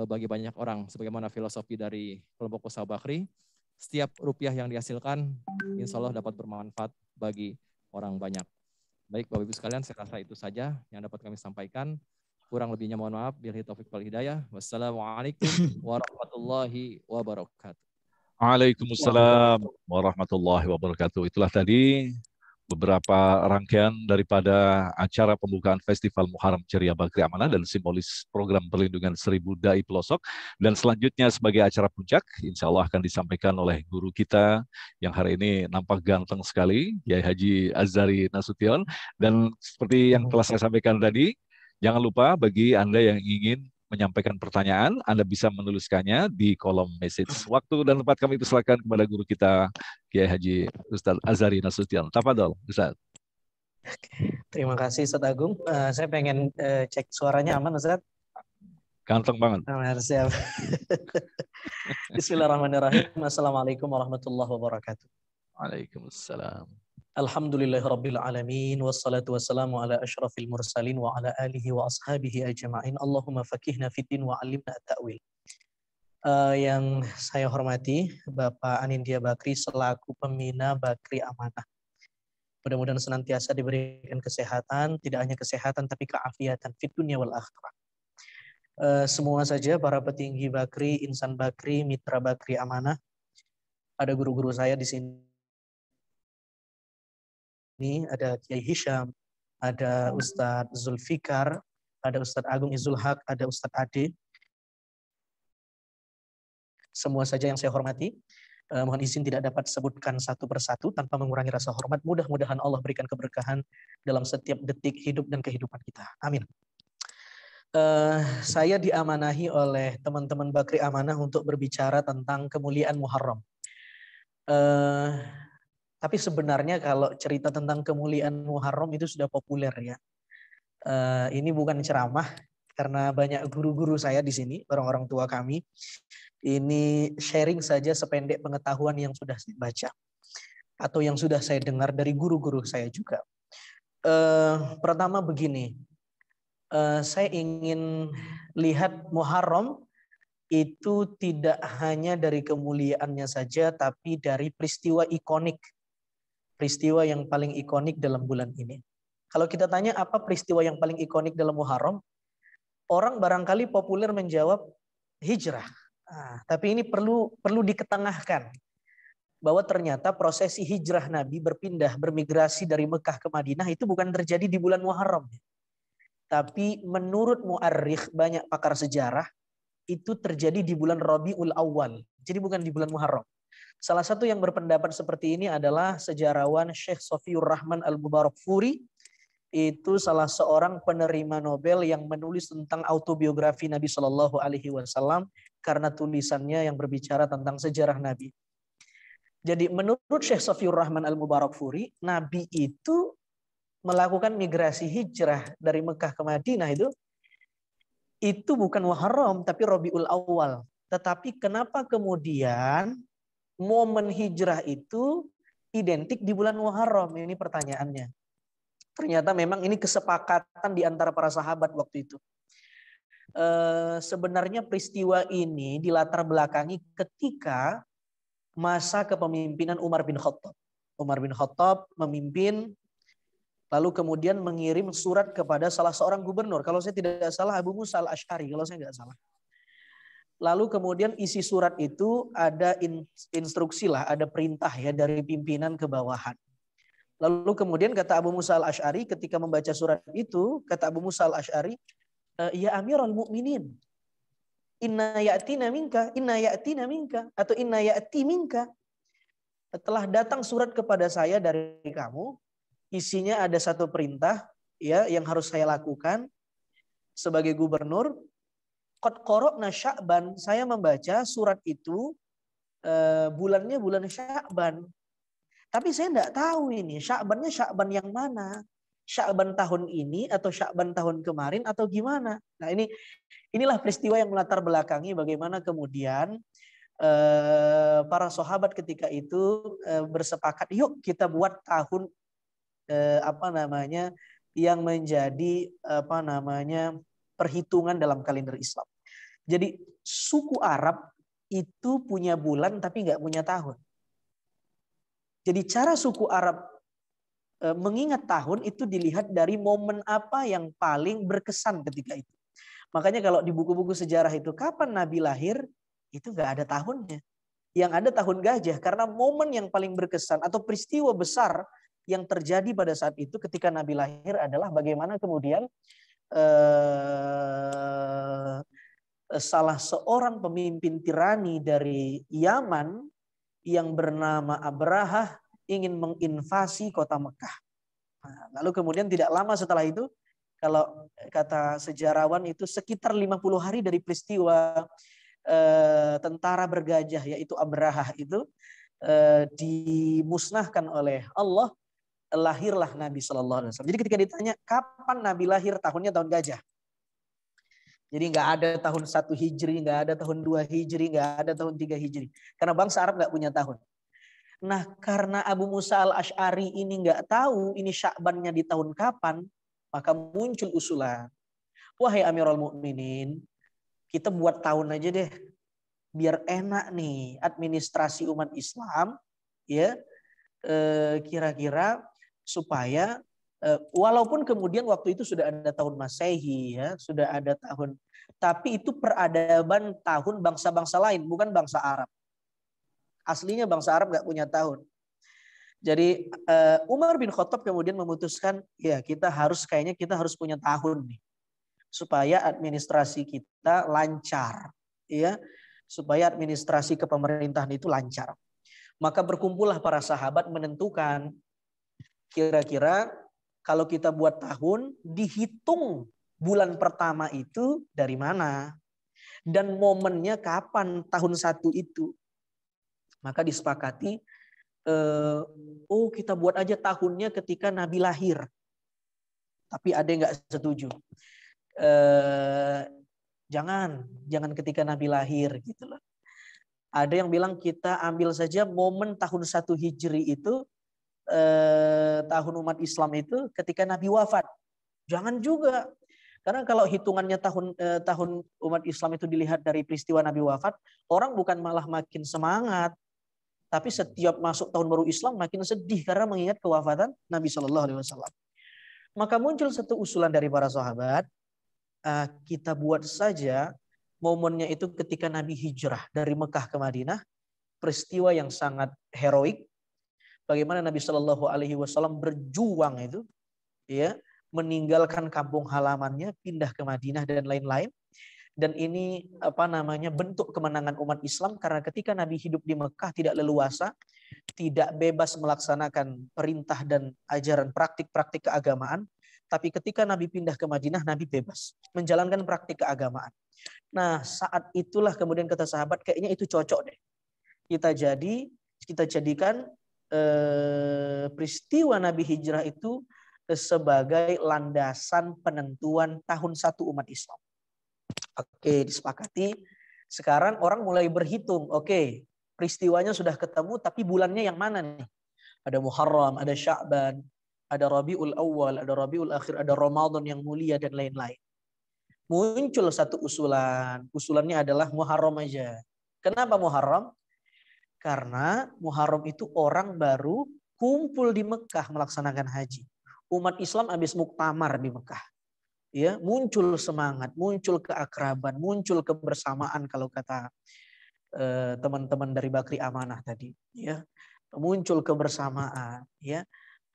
bagi banyak orang. Sebagaimana filosofi dari kelompok usaha Bakri, setiap rupiah yang dihasilkan insya Allah dapat bermanfaat bagi orang banyak. Baik Bapak Ibu sekalian, saya rasa itu saja yang dapat kami sampaikan. Kurang lebihnya mohon maaf. Billahi taufiq wal hidayah. Wassalamualaikum warahmatullahi wabarakatuh. Waalaikumsalam warahmatullahi wabarakatuh. Itulah tadi beberapa rangkaian daripada acara pembukaan Festival Muharram Ceria Bakri Amanah dan simbolis program perlindungan 1000 dai pelosok. Dan selanjutnya sebagai acara puncak, insya Allah akan disampaikan oleh guru kita yang hari ini nampak ganteng sekali, Kiai Haji Azhari Nasution. Dan seperti yang telah saya sampaikan tadi, jangan lupa bagi Anda yang ingin menyampaikan pertanyaan, Anda bisa menuliskannya di kolom message. Waktu dan tempat kami persilakan kepada guru kita, Kiai Haji Ustaz Azhari Nasution. Tafadhol, Ustaz. Terima kasih Ustaz Agung. Saya pengen cek suaranya aman, Ustaz. Ganteng banget. Siap. Bismillahirrahmanirrahim. Assalamualaikum warahmatullahi wabarakatuh. Waalaikumsalam. Alhamdulillahirabbil alamin wassalatu wassalamu ala asyrafil mursalin wa ala alihi wa ashabihi ajma'in. Allahumma faqihna fiddin wa 'allimna at-ta'wil. Yang saya hormati Bapak Anindya Bakri selaku pembina Bakri Amanah. Mudah-mudahan senantiasa diberikan kesehatan, tidak hanya kesehatan tapi keafiatan fid dunya wal akhirah. Semua saja para petinggi Bakri, insan Bakri, mitra Bakri Amanah. Ada guru-guru saya di sini. Ini ada Kiai Hisham, ada Ustadz Zulfikar, ada Ustadz Agung Izul Haq, ada Ustadz Ade. Semua saja yang saya hormati, mohon izin tidak dapat sebutkan satu persatu tanpa mengurangi rasa hormat. Mudah-mudahan Allah berikan keberkahan dalam setiap detik hidup dan kehidupan kita. Amin. Saya diamanahi oleh teman-teman Bakri Amanah untuk berbicara tentang kemuliaan Muharram. Tapi sebenarnya kalau cerita tentang kemuliaan Muharram itu sudah populer ya. Ini bukan ceramah karena banyak guru-guru saya di sini, orang-orang tua kami. Ini sharing saja sependek pengetahuan yang sudah saya baca atau yang sudah saya dengar dari guru-guru saya juga. Pertama begini, saya ingin lihat Muharram itu tidak hanya dari kemuliaannya saja, tapi dari peristiwa ikonik. Peristiwa yang paling ikonik dalam bulan ini. Kalau kita tanya apa peristiwa yang paling ikonik dalam Muharram, orang barangkali populer menjawab hijrah. Tapi ini perlu diketengahkan bahwa ternyata prosesi hijrah Nabi berpindah, bermigrasi dari Mekah ke Madinah itu bukan terjadi di bulan Muharram. Tapi menurut mu'arrikh, banyak pakar sejarah, itu terjadi di bulan Rabiul Awal. Jadi bukan di bulan Muharram. Salah satu yang berpendapat seperti ini adalah sejarawan Syekh Sofiur Rahman Al-Mubarakfuri. Itu salah seorang penerima Nobel yang menulis tentang autobiografi Nabi Shallallahu Alaihi Wasallam karena tulisannya yang berbicara tentang sejarah Nabi. Jadi menurut Syekh Sofiur Rahman Al-Mubarakfuri, Nabi itu melakukan migrasi hijrah dari Mekah ke Madinah itu bukan Muharram tapi Rabiul Awal. Tetapi kenapa kemudian momen hijrah itu identik di bulan Muharram? Ini pertanyaannya. Ternyata memang ini kesepakatan di antara para sahabat waktu itu. Sebenarnya peristiwa ini dilatar belakangi ketika masa kepemimpinan Umar bin Khattab. Umar bin Khattab memimpin, lalu kemudian mengirim surat kepada salah seorang gubernur. Kalau saya tidak salah Abu Musa al-Asy'ari, kalau saya nggak salah. Lalu kemudian isi surat itu ada instruksi lah, ada perintah ya dari pimpinan ke bawahan. Lalu kemudian kata Abu Musa al-Asy'ari ketika membaca surat itu, kata Abu Musa al-Asy'ari, ya Amirul Mukminin, inna ya'tina minka, atau inna ya'ti minka. Telah datang surat kepada saya dari kamu, isinya ada satu perintah ya yang harus saya lakukan sebagai gubernur. Qad qara'na Sya'ban, saya membaca surat itu bulannya bulan Sya'ban. Tapi saya enggak tahu ini Sya'bannya Sya'ban yang mana? Sya'ban tahun ini atau Sya'ban tahun kemarin atau gimana? Nah, inilah peristiwa yang melatar belakangi bagaimana kemudian para sahabat ketika itu bersepakat, yuk kita buat tahun yang menjadi perhitungan dalam kalender Islam. Jadi suku Arab itu punya bulan tapi nggak punya tahun. Jadi cara suku Arab mengingat tahun itu dilihat dari momen apa yang paling berkesan ketika itu. Makanya kalau di buku-buku sejarah itu kapan Nabi lahir, itu nggak ada tahunnya. Yang ada tahun gajah, karena momen yang paling berkesan atau peristiwa besar yang terjadi pada saat itu ketika Nabi lahir adalah bagaimana kemudian salah seorang pemimpin tirani dari Yaman yang bernama Abrahah ingin menginvasi kota Mekah. Nah, lalu kemudian tidak lama setelah itu, kalau kata sejarawan itu sekitar 50 hari dari peristiwa tentara bergajah yaitu Abrahah itu dimusnahkan oleh Allah, lahirlah Nabi SAW. Jadi ketika ditanya kapan Nabi lahir, tahunnya tahun gajah. Jadi nggak ada tahun 1 Hijri, nggak ada tahun 2 Hijri, nggak ada tahun 3 Hijri. Karena bangsa Arab nggak punya tahun. Nah, karena Abu Musa al-Asy'ari ini nggak tahu ini Sya'bannya di tahun kapan, maka muncul usulan. Wahai Amirul Mukminin, kita buat tahun aja deh, biar enak nih administrasi umat Islam, ya kira-kira supaya walaupun kemudian waktu itu sudah ada tahun Masehi, ya sudah ada tahun, tapi itu peradaban tahun bangsa-bangsa lain, bukan bangsa Arab. Aslinya bangsa Arab nggak punya tahun. Jadi Umar bin Khattab kemudian memutuskan, ya kita harus punya tahun nih, supaya administrasi kita lancar, ya, supaya administrasi kepemerintahan itu lancar. Maka berkumpullah para sahabat menentukan kira-kira kalau kita buat tahun, dihitung bulan pertama itu dari mana dan momennya kapan tahun 1 itu. Maka disepakati, kita buat aja tahunnya ketika Nabi lahir. Tapi ada yang nggak setuju. Jangan ketika Nabi lahir gitu loh. Ada yang bilang kita ambil saja momen tahun 1 Hijri itu, tahun umat Islam itu ketika Nabi wafat. Jangan juga. Karena kalau hitungannya tahun umat Islam itu dilihat dari peristiwa Nabi wafat, orang bukan malah makin semangat, tapi setiap masuk tahun baru Islam makin sedih karena mengingat kewafatan Nabi SAW. Maka muncul satu usulan dari para sahabat, kita buat saja momennya itu ketika Nabi hijrah dari Mekah ke Madinah, peristiwa yang sangat heroik. Bagaimana Nabi SAW berjuang itu, ya, meninggalkan kampung halamannya, pindah ke Madinah dan lain-lain. Dan ini bentuk kemenangan umat Islam karena ketika Nabi hidup di Mekah tidak leluasa, tidak bebas melaksanakan perintah dan ajaran praktik-praktik keagamaan. Tapi ketika Nabi pindah ke Madinah, Nabi bebas menjalankan praktik keagamaan. Nah, saat itulah kemudian kata sahabat, kayaknya itu cocok deh. Kita jadikan peristiwa Nabi hijrah itu sebagai landasan penentuan tahun 1 umat Islam. Oke, disepakati. Sekarang orang mulai berhitung, oke, peristiwanya sudah ketemu, tapi bulannya yang mana nih? Ada Muharram, ada Sya'ban, ada Rabiul Awal, ada Rabiul Akhir, ada Ramadan yang mulia dan lain-lain. Muncul satu usulan. Usulannya adalah Muharram aja. Kenapa Muharram? Karena Muharram itu orang baru kumpul di Mekah melaksanakan haji. Umat Islam habis muktamar di Mekah. Ya, muncul semangat, muncul keakraban, muncul kebersamaan kalau kata teman-teman dari Bakri Amanah tadi, ya. Muncul kebersamaan, ya.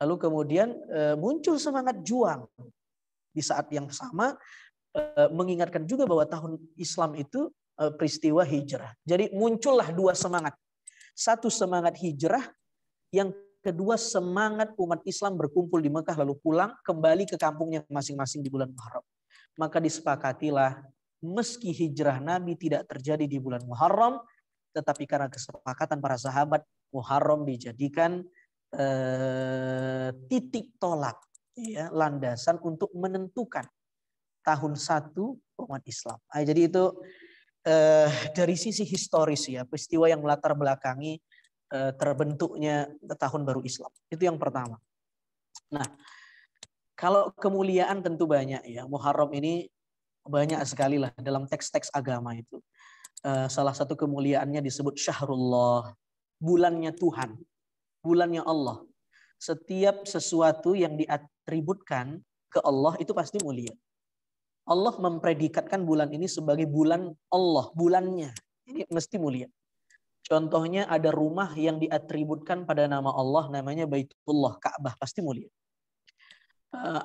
Lalu kemudian muncul semangat juang. Di saat yang sama mengingatkan juga bahwa tahun Islam itu peristiwa hijrah. Jadi muncullah dua semangat. Satu semangat hijrah, yang kedua semangat umat Islam berkumpul di Mekah lalu pulang kembali ke kampungnya masing-masing di bulan Muharram. Maka disepakatilah meski hijrah Nabi tidak terjadi di bulan Muharram, tetapi karena kesepakatan para sahabat, Muharram dijadikan titik tolak, ya, landasan untuk menentukan tahun 1 umat Islam. Jadi itu dari sisi historis, ya, peristiwa yang melatar belakangi terbentuknya tahun baru Islam. Itu yang pertama. Nah, kalau kemuliaan tentu banyak, ya. Muharram ini banyak sekali lah dalam teks-teks agama itu. Salah satu kemuliaannya disebut Syahrullah, bulannya Tuhan, bulannya Allah. Setiap sesuatu yang diatributkan ke Allah itu pasti mulia. Allah mempredikatkan bulan ini sebagai bulan Allah, bulannya. Ini mesti mulia. Contohnya ada rumah yang diatributkan pada nama Allah, namanya Baitullah, Ka'bah, pasti mulia.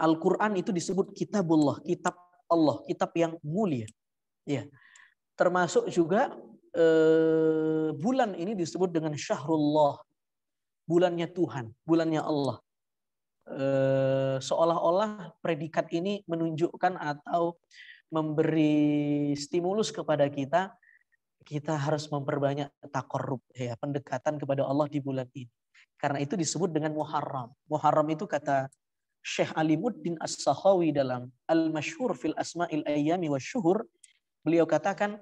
Al-Quran itu disebut kitabullah, kitab Allah, kitab yang mulia. Ya. Termasuk juga bulan ini disebut dengan Syahrullah, bulannya Tuhan, bulannya Allah. Seolah-olah predikat ini menunjukkan atau memberi stimulus kepada kita harus memperbanyak taqarrub, ya, pendekatan kepada Allah di bulan ini. Karena itu disebut dengan Muharram. Muharram itu kata Syekh Alimuddin As-Sakhawi dalam Al-Masyhur fil Asma'il Ayyami Wasyuhur, beliau katakan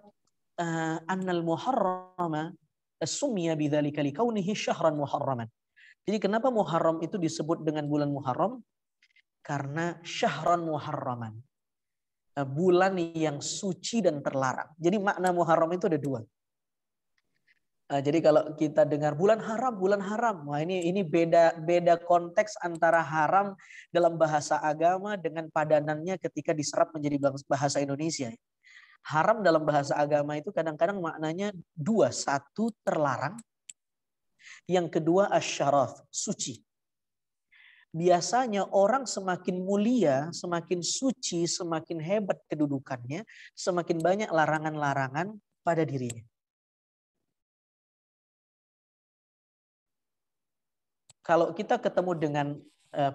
annal Muharrama summiya bidzalika likaunihi syahran muharraman. Jadi kenapa Muharram itu disebut dengan bulan Muharram? Karena syahran muharraman. Bulan yang suci dan terlarang. Jadi makna Muharram itu ada dua. Jadi kalau kita dengar bulan haram, wah ini beda konteks antara haram dalam bahasa agama dengan padanannya ketika diserap menjadi bahasa Indonesia. Haram dalam bahasa agama itu kadang-kadang maknanya dua, satu terlarang, yang kedua asyaraf, suci. Biasanya orang semakin mulia, semakin suci, semakin hebat kedudukannya, semakin banyak larangan-larangan pada dirinya. Kalau kita ketemu dengan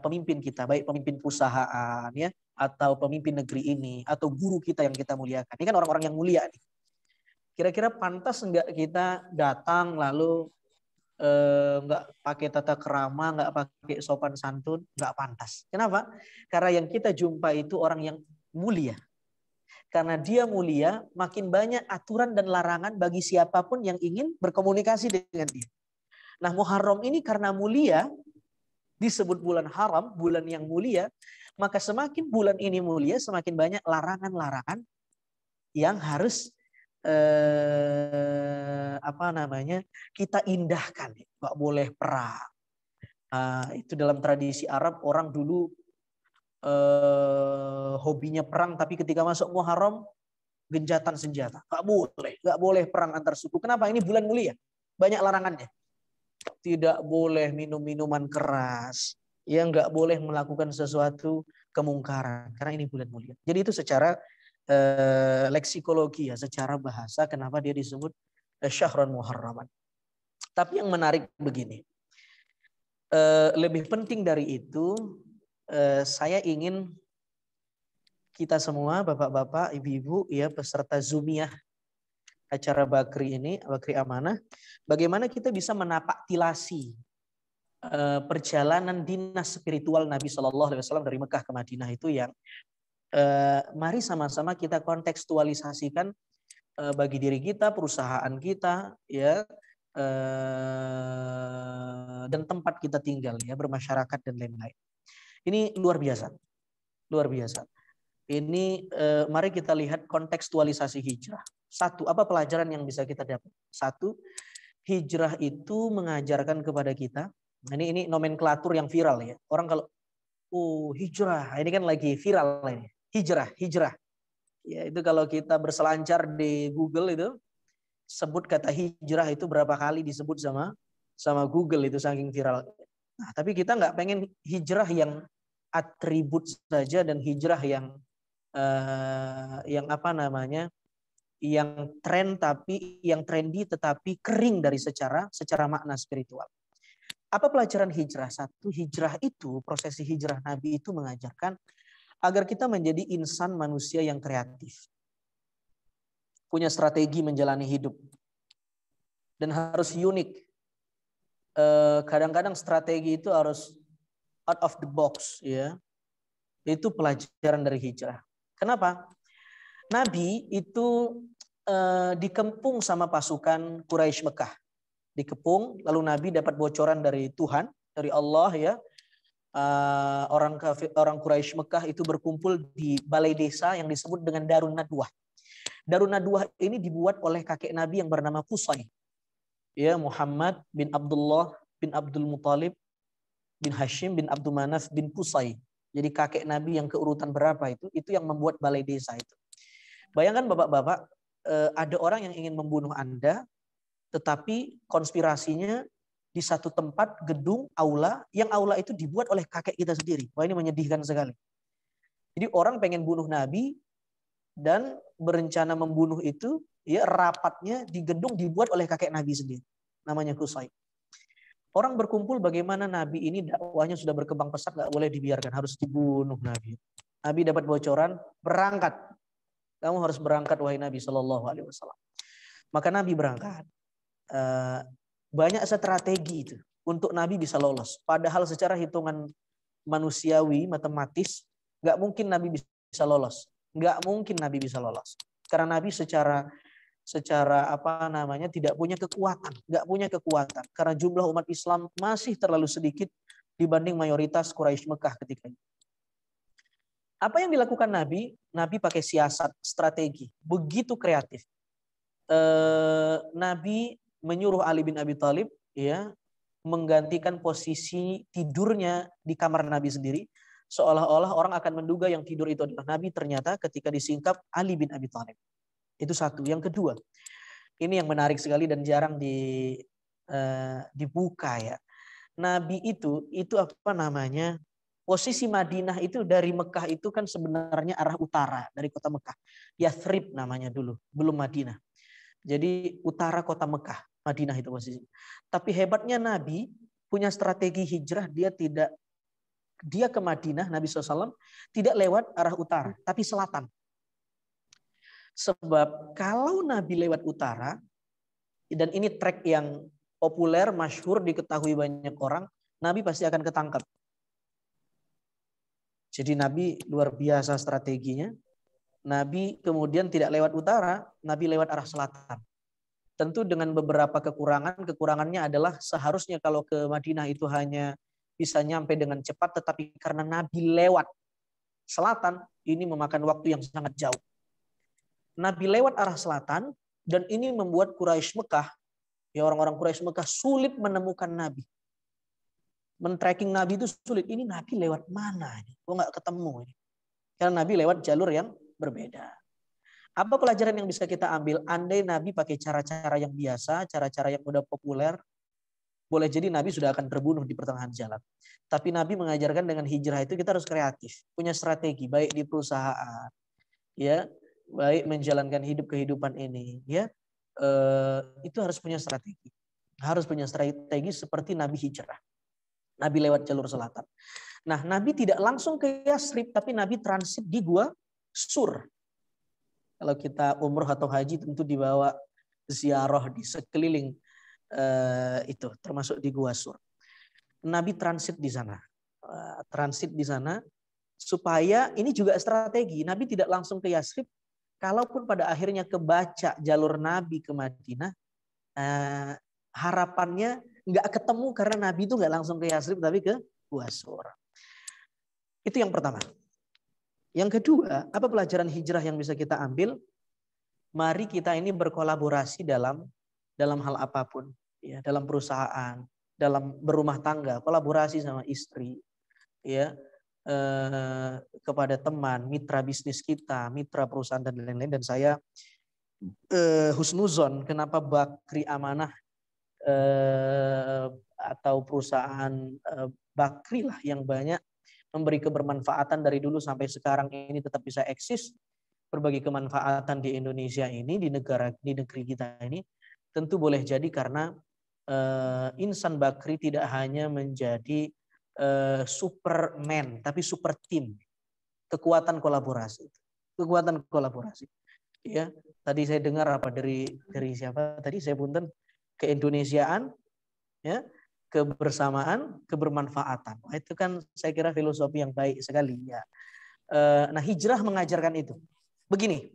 pemimpin kita, baik pemimpin perusahaan, ya, atau pemimpin negeri ini, atau guru kita yang kita muliakan, ini kan orang-orang yang mulia nih. Kira-kira pantas enggak kita datang lalu nggak pakai tata kerama, nggak pakai sopan santun? Nggak pantas. Kenapa? Karena yang kita jumpa itu orang yang mulia. Karena dia mulia, makin banyak aturan dan larangan bagi siapapun yang ingin berkomunikasi dengan dia. Nah, Muharram ini karena mulia, disebut bulan haram, bulan yang mulia, maka semakin bulan ini mulia, semakin banyak larangan-larangan yang harus kita indahkan. Nggak boleh perang. Itu dalam tradisi Arab, orang dulu hobinya perang, tapi ketika masuk Muharram genjatan senjata. Nggak boleh perang antar suku. Kenapa? Ini bulan mulia, banyak larangannya. Tidak boleh minum minuman keras, ya, nggak boleh melakukan sesuatu kemungkaran karena ini bulan mulia. Jadi itu secara leksikologi, ya, secara bahasa kenapa dia disebut syahran muharraman. Tapi yang menarik begini, lebih penting dari itu, saya ingin kita semua, bapak-bapak, ibu-ibu, ya, peserta Zoomiyah acara Bakri ini, Bakri Amanah, bagaimana kita bisa menapaktilasi perjalanan dinas spiritual Nabi SAW dari Mekah ke Madinah itu yang mari sama-sama kita kontekstualisasikan bagi diri kita, perusahaan kita, ya, dan tempat kita tinggal, ya, bermasyarakat dan lain-lain. Ini luar biasa, luar biasa. Ini mari kita lihat kontekstualisasi hijrah. Satu, apa pelajaran yang bisa kita dapat? Satu, hijrah itu mengajarkan kepada kita. Ini nomenklatur yang viral, ya. Orang kalau hijrah, ini kan lagi viral ini. Hijrah. Ya, itu kalau kita berselancar di Google itu, sebut kata hijrah itu berapa kali disebut sama Google, itu saking viral. Nah, tapi kita nggak pengen hijrah yang atribut saja dan hijrah yang apa namanya, yang trendy tetapi kering dari secara makna spiritual. Apa pelajaran hijrah? Satu, hijrah itu, prosesi hijrah Nabi itu mengajarkan agar kita menjadi insan manusia yang kreatif. Punya strategi menjalani hidup. Dan harus unik. Kadang-kadang strategi itu harus out of the box, ya. Itu pelajaran dari hijrah. Kenapa? Nabi itu dikepung sama pasukan Quraisy Mekah. Dikepung, lalu Nabi dapat bocoran dari Tuhan, dari Allah, ya. Orang Quraisy Mekah itu berkumpul di balai desa yang disebut dengan Darun Nadwah. Darun Nadwah ini dibuat oleh kakek Nabi yang bernama Qusay. Ya, Muhammad bin Abdullah bin Abdul Muthalib bin Hashim bin Abdul Manaf bin Qusay. Jadi kakek Nabi yang keurutan berapa itu yang membuat balai desa itu. Bayangkan bapak-bapak, ada orang yang ingin membunuh Anda, tetapi konspirasinya di satu tempat, gedung, aula, yang aula itu dibuat oleh kakek kita sendiri. Wah, ini menyedihkan sekali. Jadi orang pengen bunuh Nabi dan berencana membunuh itu, ya, rapatnya di gedung dibuat oleh kakek Nabi sendiri. Namanya Qusay. Orang berkumpul bagaimana Nabi ini dakwahnya sudah berkembang pesat, nggak boleh dibiarkan, harus dibunuh Nabi. Nabi dapat bocoran, berangkat. Kamu harus berangkat wahai Nabi SAW. Maka Nabi berangkat. Banyak strategi itu untuk Nabi bisa lolos. Padahal secara hitungan manusiawi, matematis, nggak mungkin Nabi bisa lolos. Nggak mungkin Nabi bisa lolos. Karena Nabi secara apa namanya tidak punya kekuatan, nggak punya kekuatan. Karena jumlah umat Islam masih terlalu sedikit dibanding mayoritas Quraisy Mekah ketika itu. Apa yang dilakukan Nabi? Nabi pakai siasat, strategi, begitu kreatif. Nabi menyuruh Ali bin Abi Thalib, ya, menggantikan posisi tidurnya di kamar Nabi sendiri, seolah-olah orang akan menduga yang tidur itu adalah Nabi. Ternyata ketika disingkap Ali bin Abi Thalib. Itu satu. Yang kedua, ini yang menarik sekali dan jarang dibuka, ya. Nabi itu apa namanya? Posisi Madinah itu dari Mekah itu kan sebenarnya arah utara dari kota Mekah. Yathrib namanya dulu, belum Madinah. Jadi utara kota Mekah, Madinah itu posisinya. Tapi hebatnya Nabi punya strategi hijrah, dia ke Madinah, Nabi SAW tidak lewat arah utara, tapi selatan. Sebab kalau Nabi lewat utara, dan ini trek yang populer, masyhur, diketahui banyak orang, Nabi pasti akan ketangkap. Jadi Nabi luar biasa strateginya. Nabi kemudian tidak lewat utara, Nabi lewat arah selatan. Tentu dengan beberapa kekurangan. Kekurangannya adalah seharusnya kalau ke Madinah itu hanya bisa nyampe dengan cepat, tetapi karena Nabi lewat selatan, ini memakan waktu yang sangat jauh. Nabi lewat arah selatan, dan ini membuat Quraisy Mekah, ya, orang-orang Quraisy Mekah sulit menemukan Nabi. Men-tracking Nabi itu sulit. Ini Nabi lewat mana? Kok nggak ketemu? Karena Nabi lewat jalur yang berbeda. Apa pelajaran yang bisa kita ambil? Andai Nabi pakai cara-cara yang biasa, cara-cara yang udah populer, boleh jadi Nabi sudah akan terbunuh di pertengahan jalan. Tapi Nabi mengajarkan dengan hijrah itu kita harus kreatif, punya strategi, baik di perusahaan, ya, baik menjalankan kehidupan ini, ya, itu harus punya strategi. Harus punya strategi seperti Nabi hijrah. Nabi lewat jalur selatan. Nah, Nabi tidak langsung ke Yathrib, tapi Nabi transit di Gua Sur. Kalau kita umroh atau haji tentu dibawa ziarah di sekeliling itu, termasuk di Gua Sur. Nabi transit di sana. Supaya ini juga strategi. Nabi tidak langsung ke Yathrib, kalaupun pada akhirnya kebaca jalur Nabi ke Madinah, harapannya nggak ketemu karena Nabi itu nggak langsung ke Yasrib tapi ke Gua Sur. Itu yang pertama. Yang kedua, apa pelajaran hijrah yang bisa kita ambil? Mari kita ini berkolaborasi dalam hal apapun, ya, dalam perusahaan, dalam berumah tangga, kolaborasi sama istri, ya, kepada teman, mitra bisnis kita, mitra perusahaan dan lain-lain. Dan saya husnuzon, kenapa Bakri Amanah atau perusahaan Bakri lah yang banyak memberi kebermanfaatan dari dulu sampai sekarang ini tetap bisa eksis, berbagi kemanfaatan di Indonesia ini, di negeri kita ini, tentu boleh jadi karena insan Bakri tidak hanya menjadi superman, tapi super team, kekuatan kolaborasi, ya. Tadi saya dengar apa dari siapa tadi, saya punten, keindonesiaan, ya, kebersamaan, kebermanfaatan. Itu kan saya kira filosofi yang baik sekali, ya. Nah, hijrah mengajarkan itu. Begini,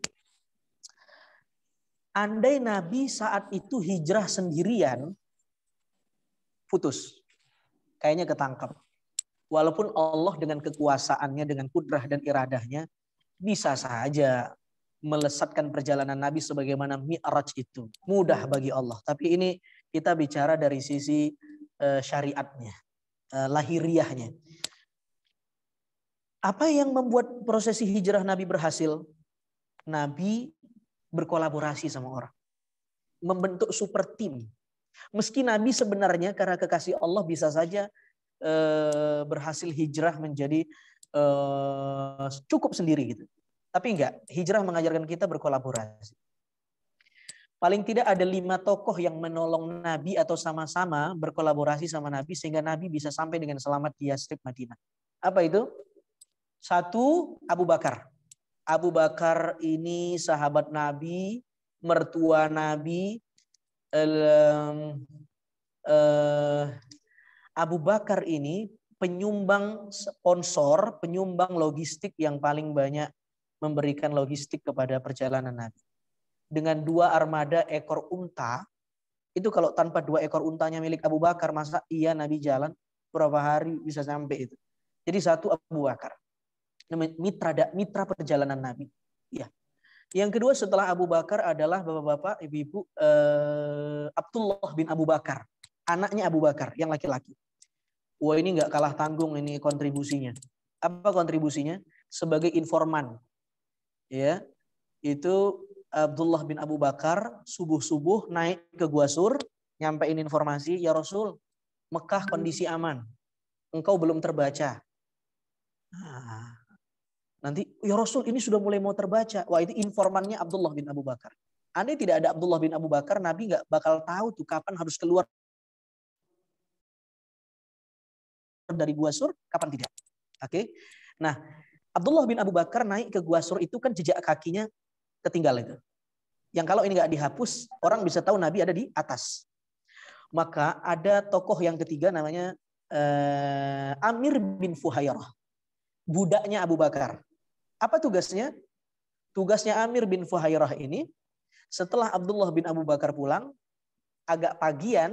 andai Nabi saat itu hijrah sendirian, putus, kayaknya ketangkap. Walaupun Allah dengan kekuasaannya, dengan kudrah dan iradahnya, bisa saja melesatkan perjalanan Nabi sebagaimana Mi'raj itu. Mudah bagi Allah. Tapi ini kita bicara dari sisi syariatnya, lahiriahnya. Apa yang membuat prosesi hijrah Nabi berhasil? Nabi berkolaborasi sama orang. Membentuk super team. Meski Nabi sebenarnya karena kekasih Allah bisa saja berhasil hijrah menjadi cukup sendiri gitu. Tapi enggak, hijrah mengajarkan kita berkolaborasi. Paling tidak ada 5 tokoh yang menolong Nabi atau sama-sama berkolaborasi sama Nabi sehingga Nabi bisa sampai dengan selamat di Yasrib Madinah. Apa itu? 1, Abu Bakar. Abu Bakar ini sahabat Nabi, mertua Nabi. Abu Bakar ini penyumbang sponsor, penyumbang logistik yang paling banyak memberikan logistik kepada perjalanan Nabi. Dengan 2 armada ekor unta, itu kalau tanpa 2 ekor untanya milik Abu Bakar, masa iya Nabi jalan berapa hari bisa sampai itu. Jadi 1 Abu Bakar. Mitra perjalanan Nabi. Ya. Yang kedua setelah Abu Bakar adalah bapak-bapak, ibu-ibu, Abdullah bin Abu Bakar, anaknya Abu Bakar yang laki-laki. Wah, ini nggak kalah tanggung ini kontribusinya. Apa kontribusinya? Sebagai informan, ya, itu Abdullah bin Abu Bakar subuh-subuh naik ke Gua Sur, nyampein informasi, ya Rasul, Mekah kondisi aman, engkau belum terbaca. Nah, nanti, ya Rasul ini sudah mulai mau terbaca. Wah, itu informannya Abdullah bin Abu Bakar. Andai tidak ada Abdullah bin Abu Bakar, Nabi nggak bakal tahu tuh kapan harus keluar dari Gua Sur, kapan tidak. Oke. Nah, Abdullah bin Abu Bakar naik ke Gua Sur itu kan jejak kakinya ketinggal itu. Yang kalau ini nggak dihapus, orang bisa tahu Nabi ada di atas. Maka ada tokoh yang ketiga namanya Amir bin Fuhairah, budaknya Abu Bakar. Apa tugasnya? Tugasnya Amir bin Fuhairah ini, setelah Abdullah bin Abu Bakar pulang, agak pagian,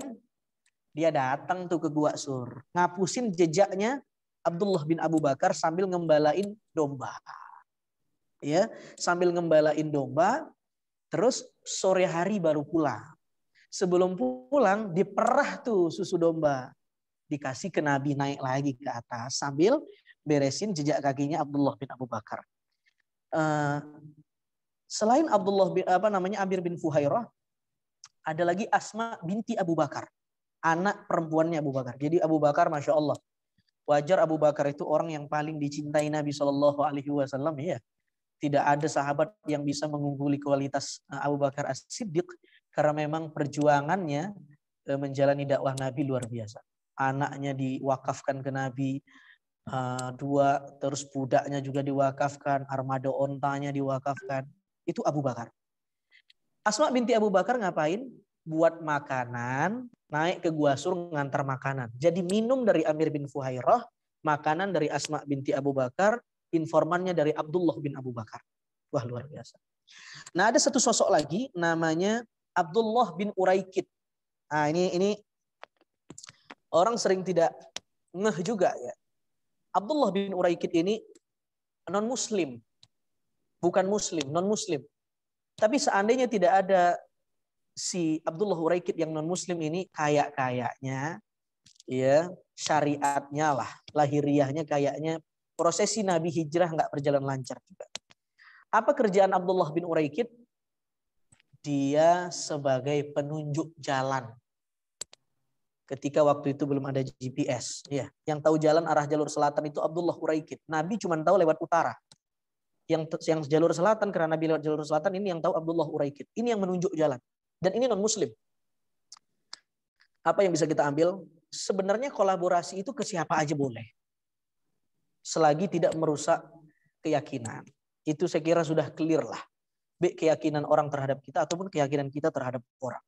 dia datang tuh ke Gua Sur. Ngapusin jejaknya Abdullah bin Abu Bakar sambil ngembalain domba. Ya, sambil ngembalain domba, terus sore hari baru pulang. Sebelum pulang, diperah tuh susu domba. Dikasih ke Nabi, naik lagi ke atas sambil beresin jejak kakinya Abdullah bin Abu Bakar. Selain Abdullah bin Amir bin Fuhairah, ada lagi Asma binti Abu Bakar, anak perempuannya Abu Bakar. Jadi Abu Bakar, masya Allah, wajar Abu Bakar itu orang yang paling dicintai Nabi Shallallahu Alaihi Wasallam. Ya, tidak ada sahabat yang bisa mengungguli kualitas Abu Bakar As-Siddiq karena memang perjuangannya menjalani dakwah Nabi luar biasa. Anaknya diwakafkan ke Nabi. 2, terus budaknya juga diwakafkan, armada ontanya diwakafkan. Itu Abu Bakar. Asma binti Abu Bakar ngapain? Buat makanan, naik ke Gua Sur ngantar makanan. Jadi minum dari Amir bin Fuhairah, makanan dari Asma binti Abu Bakar, informannya dari Abdullah bin Abu Bakar. Wah, luar biasa. Nah, ada satu sosok lagi namanya Abdullah bin Uraikid. Nah, ini orang sering tidak ngeh juga ya. Abdullah bin Uraikid ini non-muslim. Bukan muslim, non-muslim. Tapi seandainya tidak ada si Abdullah Uraikid yang non-muslim ini, kayaknya ya syariatnya lah, lahiriahnya kayaknya prosesi Nabi hijrah nggak berjalan lancar juga. Apa kerjaan Abdullah bin Uraikid? Dia sebagai penunjuk jalan. Ketika waktu itu belum ada GPS, ya, yang tahu jalan arah jalur selatan itu Abdullah Uraikid. Nabi cuma tahu lewat utara. Yang jalur selatan, karena Nabi lewat jalur selatan, ini yang tahu Abdullah Uraikid. Ini yang menunjuk jalan. Dan ini non-muslim. Apa yang bisa kita ambil? Sebenarnya kolaborasi itu ke siapa aja boleh. Selagi tidak merusak keyakinan. Itu saya kira sudah clear lah. Baik keyakinan orang terhadap kita ataupun keyakinan kita terhadap orang.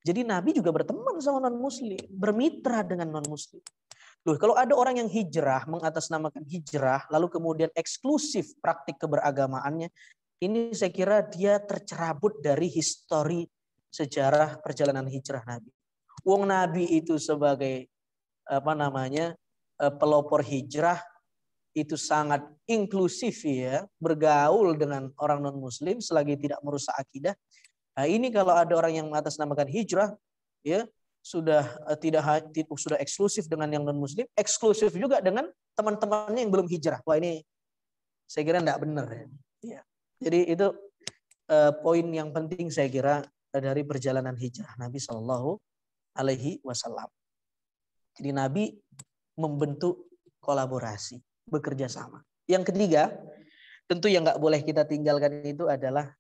Jadi Nabi juga berteman sama non-muslim, bermitra dengan non-muslim. Loh, kalau ada orang yang hijrah, mengatasnamakan hijrah, lalu kemudian eksklusif praktik keberagamaannya, ini saya kira dia tercerabut dari histori sejarah perjalanan hijrah Nabi. Wong Nabi itu sebagai pelopor hijrah itu sangat inklusif ya, bergaul dengan orang non-muslim selagi tidak merusak akidah. Nah, ini kalau ada orang yang mengatasnamakan hijrah, ya sudah sudah eksklusif dengan yang non muslim, eksklusif juga dengan teman-temannya yang belum hijrah. Wah, ini saya kira tidak benar ya. Ya. Jadi itu poin yang penting saya kira dari perjalanan hijrah Nabi Shallallahu Alaihi Wasallam. Jadi Nabi membentuk kolaborasi, bekerja sama. Yang ketiga, tentu yang nggak boleh kita tinggalkan itu adalah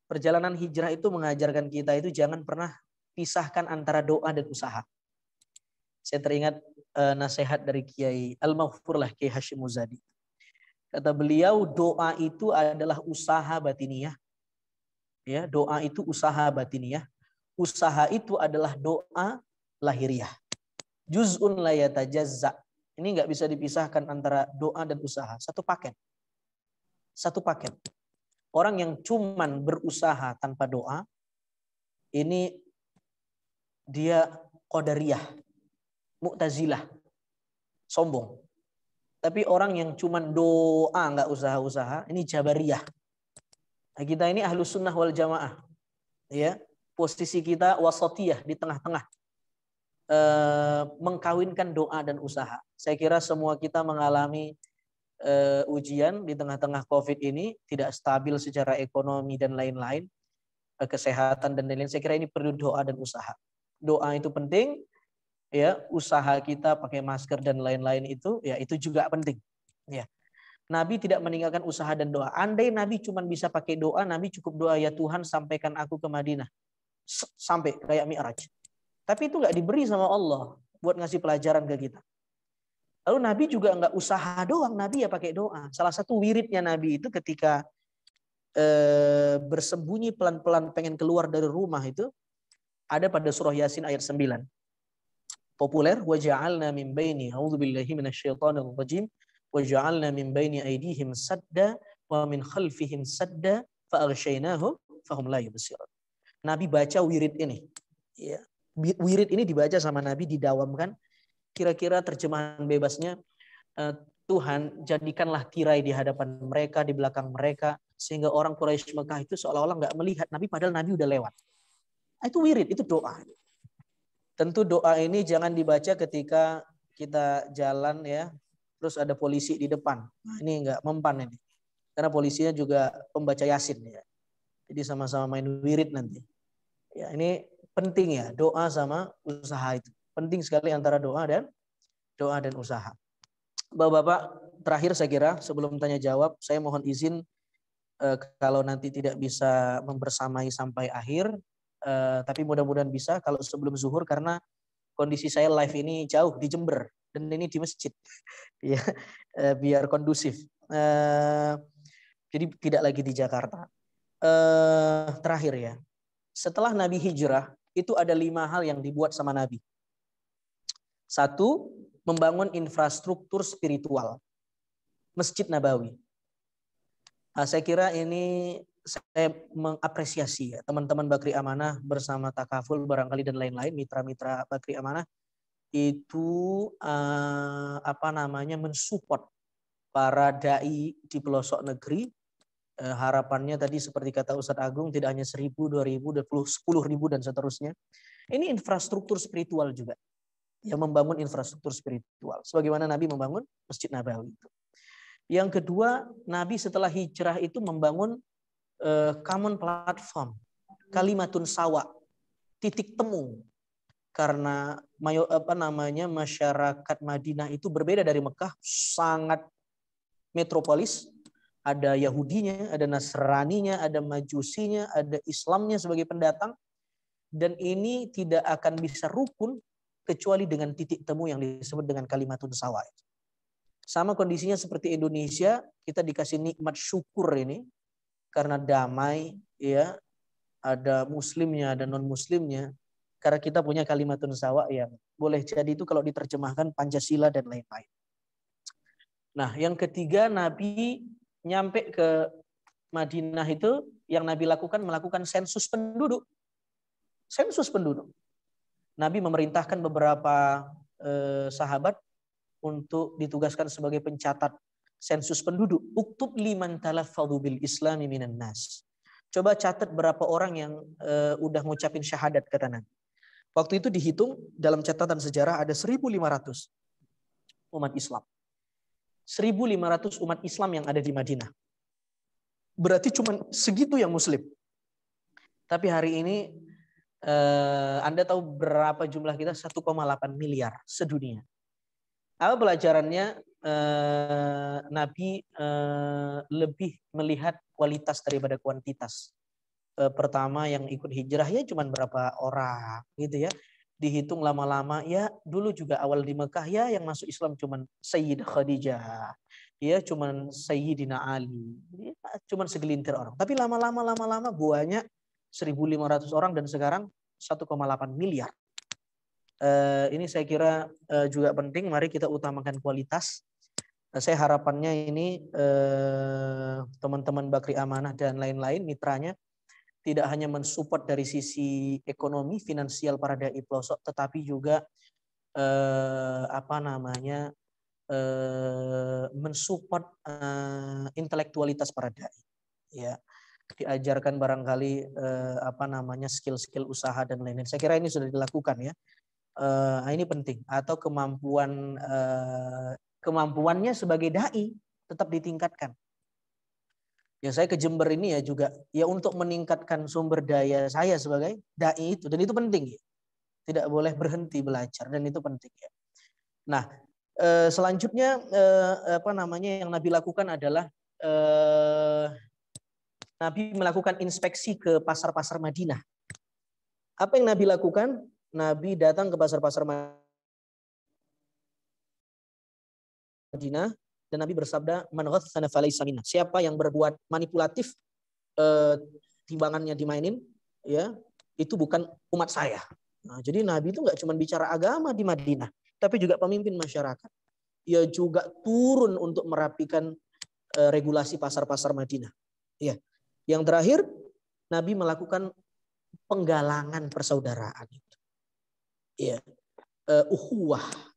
perjalanan hijrah itu mengajarkan kita itu jangan pernah pisahkan antara doa dan usaha. Saya teringat nasihat dari Kiai Al-Maghfur lah, Kiai Hashim Muzadi. Kata beliau, doa itu adalah usaha batiniyah. Ya, doa itu usaha batiniyah. Usaha itu adalah doa lahiriah. Juz'un la yatajazza. Ini nggak bisa dipisahkan antara doa dan usaha. Satu paket. Satu paket. Orang yang cuman berusaha tanpa doa, ini dia qadariyah, mu'tazilah, sombong. Tapi orang yang cuman doa nggak usaha-usaha, ini jabariyah. Nah, kita ini ahlus sunnah wal jamaah. Ya, posisi kita wasatiyah, di tengah-tengah. Mengkawinkan doa dan usaha. Saya kira semua kita mengalami ujian di tengah-tengah COVID ini, tidak stabil secara ekonomi dan lain-lain, kesehatan dan lain-lain. Saya kira ini perlu doa dan usaha. Doa itu penting, ya. Usaha kita pakai masker dan lain-lain itu, ya itu juga penting. Ya. Nabi tidak meninggalkan usaha dan doa. Andai Nabi cuma bisa pakai doa, Nabi cukup doa, ya Tuhan sampaikan aku ke Madinah, sampai kayak Mi'raj. Tapi itu nggak diberi sama Allah buat ngasih pelajaran ke kita. Lalu Nabi juga nggak usaha doang, Nabi ya pakai doa. Salah satu wiridnya Nabi itu ketika bersembunyi pelan-pelan pengen keluar dari rumah itu, ada pada surah Yasin ayat 9. Populer, wa ja'alna min baini, a'udzubillahi minasyaitonir rajim, wa ja'alna min baini aydihim sadda wa min khalfihim sadda fa aghshaynahum fahum la yubsirun. Nabi baca wirid ini. Ya. Wirid ini dibaca sama Nabi, didawamkan. Kira-kira terjemahan bebasnya, Tuhan jadikanlah tirai di hadapan mereka, di belakang mereka, sehingga orang Quraisy Mekah itu seolah-olah nggak melihat Nabi, padahal Nabi udah lewat. Itu wirid, itu doa. Tentu doa ini jangan dibaca ketika kita jalan ya, terus ada polisi di depan. Nah, ini nggak mempan ini, karena polisinya juga pembaca Yasin ya. Jadi sama-sama main wirid nanti. Ya, ini penting ya, doa sama usaha itu. Penting sekali antara doa dan usaha. Bapak-bapak, terakhir saya kira sebelum tanya jawab, saya mohon izin kalau nanti tidak bisa membersamai sampai akhir, tapi mudah-mudahan bisa kalau sebelum zuhur, karena kondisi saya live ini jauh di Jember dan ini di masjid, ya, biar kondusif. Jadi tidak lagi di Jakarta. Terakhir ya, setelah Nabi hijrah itu ada 5 hal yang dibuat sama Nabi. 1, membangun infrastruktur spiritual. Masjid Nabawi. Nah, saya kira ini saya mengapresiasi ya, teman-teman Bakri Amanah bersama Takaful barangkali dan lain-lain, mitra-mitra Bakri Amanah itu mensupport para dai di pelosok negeri. Harapannya tadi seperti kata Ustadz Agung, tidak hanya 1.000, 2.000, 10.000 dan seterusnya. Ini infrastruktur spiritual juga. Yang membangun infrastruktur spiritual. Sebagaimana Nabi membangun Masjid Nabawi itu. Yang kedua, Nabi setelah hijrah itu membangun common platform. Kalimatun sawa. Titik temu. Karena masyarakat Madinah itu berbeda dari Mekah. Sangat metropolis. Ada Yahudinya, ada Nasraninya, ada Majusinya, ada Islamnya sebagai pendatang. Dan ini tidak akan bisa rukun kecuali dengan titik temu yang disebut dengan kalimatun sawa. Sama kondisinya seperti Indonesia, kita dikasih nikmat syukur ini karena damai, ya, ada muslimnya, ada non-muslimnya. Karena kita punya kalimatun sawa yang boleh jadi itu kalau diterjemahkan Pancasila dan lain-lain. Nah, yang ketiga, Nabi nyampe ke Madinah itu yang Nabi melakukan sensus penduduk. Sensus penduduk. Nabi memerintahkan beberapa sahabat untuk ditugaskan sebagai pencatat sensus penduduk. Uktub liman talaffadhu bil islami minan nas. Coba catat berapa orang yang udah ngucapin syahadat, kata Nabi. Waktu itu dihitung dalam catatan sejarah ada 1.500 umat Islam. 1.500 umat Islam yang ada di Madinah. Berarti cuma segitu yang muslim. Tapi hari ini Anda tahu berapa jumlah kita? 1,8 miliar sedunia. Apa pelajarannya? Nabi lebih melihat kualitas daripada kuantitas. Pertama yang ikut hijrah ya cuma berapa orang gitu ya. Dihitung lama-lama ya, dulu juga awal di Mekah ya yang masuk Islam cuman Sayyidah Khadijah, ya cuman Sayyidina Ali, ya, cuman segelintir orang. Tapi lama-lama banyak 1.500 orang dan sekarang 1,8 miliar. Ini saya kira juga penting. Mari kita utamakan kualitas. Saya harapannya ini teman-teman Bakri Amanah dan lain-lain mitranya tidak hanya mensupport dari sisi ekonomi finansial para dai pelosok, tetapi juga mensupport intelektualitas para dai. Ya, diajarkan barangkali skill-skill usaha dan lain-lain. Saya kira ini sudah dilakukan ya. Ini penting. Atau kemampuannya sebagai dai tetap ditingkatkan. Ya saya ke Jember ini ya juga ya untuk meningkatkan sumber daya saya sebagai dai itu, dan itu penting ya. Tidak boleh berhenti belajar dan itu penting ya. Nah, selanjutnya yang Nabi lakukan adalah Nabi melakukan inspeksi ke pasar-pasar Madinah. Apa yang Nabi lakukan? Nabi datang ke pasar-pasar Madinah dan Nabi bersabda, "Man ghassana falaysa minna." Siapa yang berbuat manipulatif, timbangannya dimainin, ya, itu bukan umat saya. Nah, jadi Nabi itu nggak cuma bicara agama di Madinah, tapi juga pemimpin masyarakat. Ia juga turun untuk merapikan regulasi pasar-pasar Madinah. Ya. Yang terakhir, Nabi melakukan penggalangan persaudaraan itu. Ya. Ukhuwah.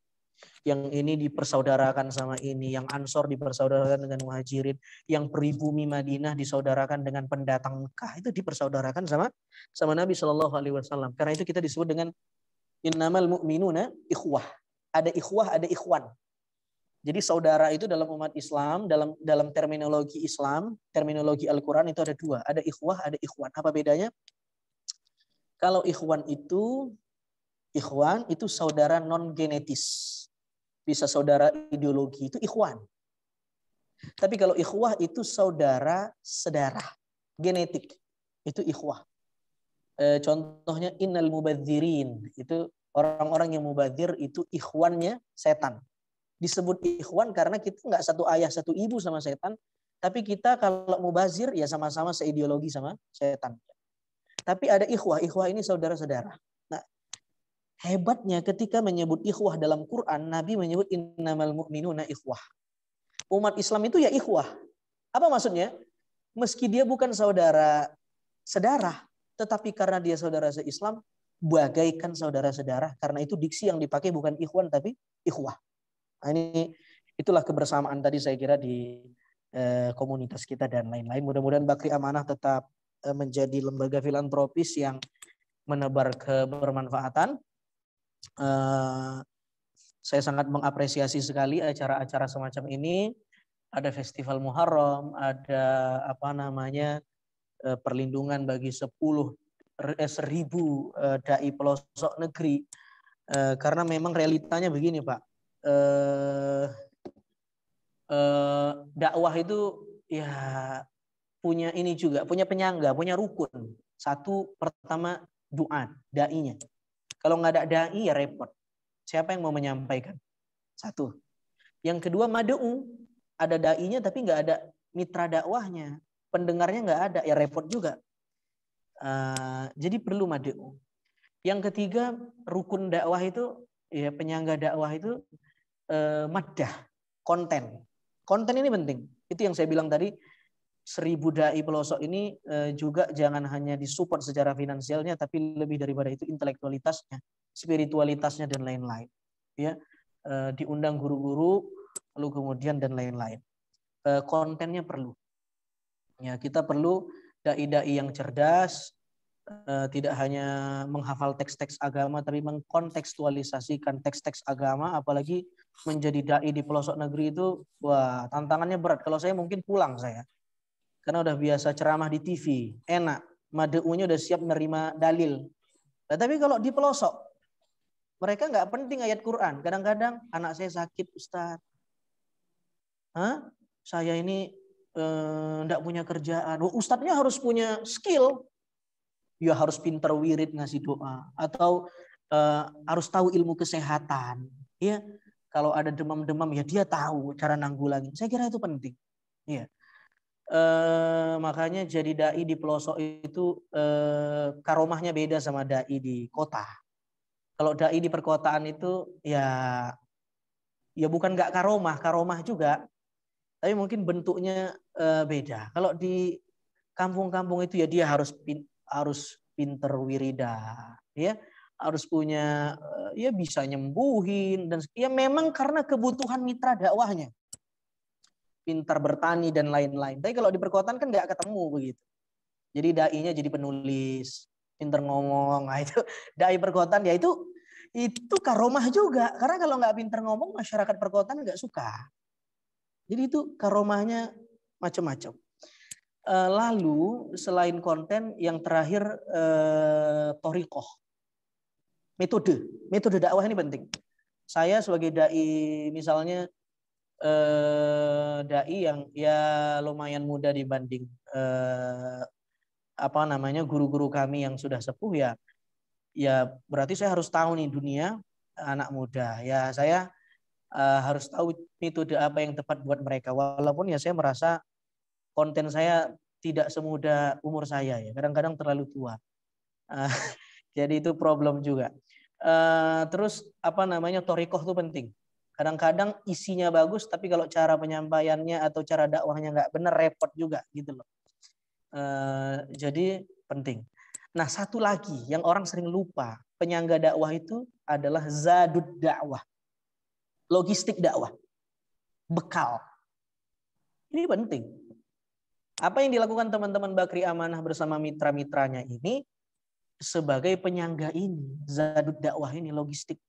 Yang ini dipersaudarakan sama ini, yang Ansor dipersaudarakan dengan Muhajirin, yang pribumi Madinah disaudarakan dengan pendatang Mekah, itu dipersaudarakan sama Nabi Shallallahu Alaihi Wasallam. Karena itu kita disebut dengan innamal mu'minuna ikhwah. Ada ikhwah, ada ikhwan. Jadi saudara itu dalam umat Islam, dalam terminologi Islam, terminologi Al-Quran itu ada dua, ada ikhwah, ada ikhwan. Apa bedanya? Kalau ikhwan itu saudara non genetis. Bisa saudara ideologi, itu ikhwan. Tapi kalau ikhwah itu saudara sedarah, genetik. Itu ikhwah. Contohnya innal mubadzirin, itu orang-orang yang mubadzir itu ikhwannya setan. Disebut ikhwan karena kita nggak satu ayah satu ibu sama setan, tapi kita kalau mubazir ya sama-sama seideologi sama setan. Tapi ada ikhwah ini saudara-saudara. Nah, hebatnya ketika menyebut ikhwah dalam Quran, Nabi menyebut innamal mu'minuna ikhwah. Umat Islam itu ya ikhwah. Apa maksudnya? meski dia bukan saudara sedarah, tetapi karena dia saudara se-Islam, bagaikan saudara sedarah. Karena itu diksi yang dipakai bukan ikhwan tapi ikhwah. Nah, itulah kebersamaan tadi saya kira di komunitas kita dan lain-lain. Mudah-mudahan Bakri Amanah tetap menjadi lembaga filantropis yang menebar kebermanfaatan. Saya sangat mengapresiasi sekali acara-acara semacam ini. Ada Festival Muharram, ada perlindungan bagi 1000 dai pelosok negeri. Karena memang realitanya begini, Pak. Dakwah itu ya punya ini juga, punya penyangga, punya rukun. Satu, pertama doa, dai-nya. Kalau nggak ada dai ya repot. Siapa yang mau menyampaikan? Satu. Yang kedua, mad'u. Ada dai-nya tapi nggak ada mitra dakwahnya. Pendengarnya nggak ada, ya repot juga. Jadi perlu mad'u. Yang ketiga, rukun dakwah itu, ya penyangga dakwah itu maddah, konten. Konten ini penting. Itu yang saya bilang tadi, 1000 dai pelosok ini juga jangan hanya disupport secara finansialnya, tapi lebih daripada itu intelektualitasnya, spiritualitasnya dan lain-lain. Ya, diundang guru-guru, lalu kemudian dan lain-lain. Kontennya perlu. Ya, kita perlu dai-dai yang cerdas, tidak hanya menghafal teks-teks agama, tapi mengkontekstualisasikan teks-teks agama, apalagi menjadi dai di pelosok negeri itu, wah tantangannya berat. Kalau saya mungkin pulang saya. Karena udah biasa ceramah di TV, enak. Mad'unya udah siap menerima dalil. Nah, tapi kalau di pelosok, mereka nggak penting ayat Quran. Kadang-kadang anak saya sakit, Ustaz. Saya ini nggak punya kerjaan. Ustadznya harus punya skill. Ya harus pinter wirid ngasih doa. Atau harus tahu ilmu kesehatan. Ya, kalau ada demam-demam ya dia tahu cara nanggulangi. Saya kira itu penting. Ya. Makanya jadi dai di pelosok itu karomahnya beda sama dai di kota. Kalau dai di perkotaan itu ya bukan nggak karomah juga, tapi mungkin bentuknya beda. Kalau di kampung-kampung itu ya dia harus pinter wirida, ya harus punya ya bisa nyembuhin dan ya memang karena kebutuhan mitra dakwahnya. Pintar bertani dan lain-lain. Tapi kalau di perkotaan kan nggak ketemu begitu. Jadi dai-nya jadi penulis, pintar ngomong. Nah, itu dai perkotaan ya itu karomah juga. Karena kalau nggak pintar ngomong, masyarakat perkotaan nggak suka. Jadi itu karomahnya macam-macam. Lalu selain konten, yang terakhir thoriqoh. Metode dakwah ini penting. Saya sebagai dai misalnya dai yang ya lumayan muda dibanding guru-guru kami yang sudah sepuh ya berarti saya harus tahu nih dunia anak muda. Ya saya harus tahu metode apa yang tepat buat mereka. Walaupun ya saya merasa konten saya tidak semudah umur saya ya. Kadang-kadang terlalu tua. Jadi itu problem juga. Terus thoriqoh itu penting. Kadang-kadang isinya bagus, tapi kalau cara penyampaiannya atau cara dakwahnya nggak benar, repot juga gitu loh. Jadi penting. Nah, satu lagi yang orang sering lupa, penyangga dakwah itu adalah zadud dakwah. Logistik dakwah. Bekal. Ini penting. Apa yang dilakukan teman-teman Bakri Amanah bersama mitra-mitranya ini sebagai penyangga ini, zadud dakwah ini, logistik.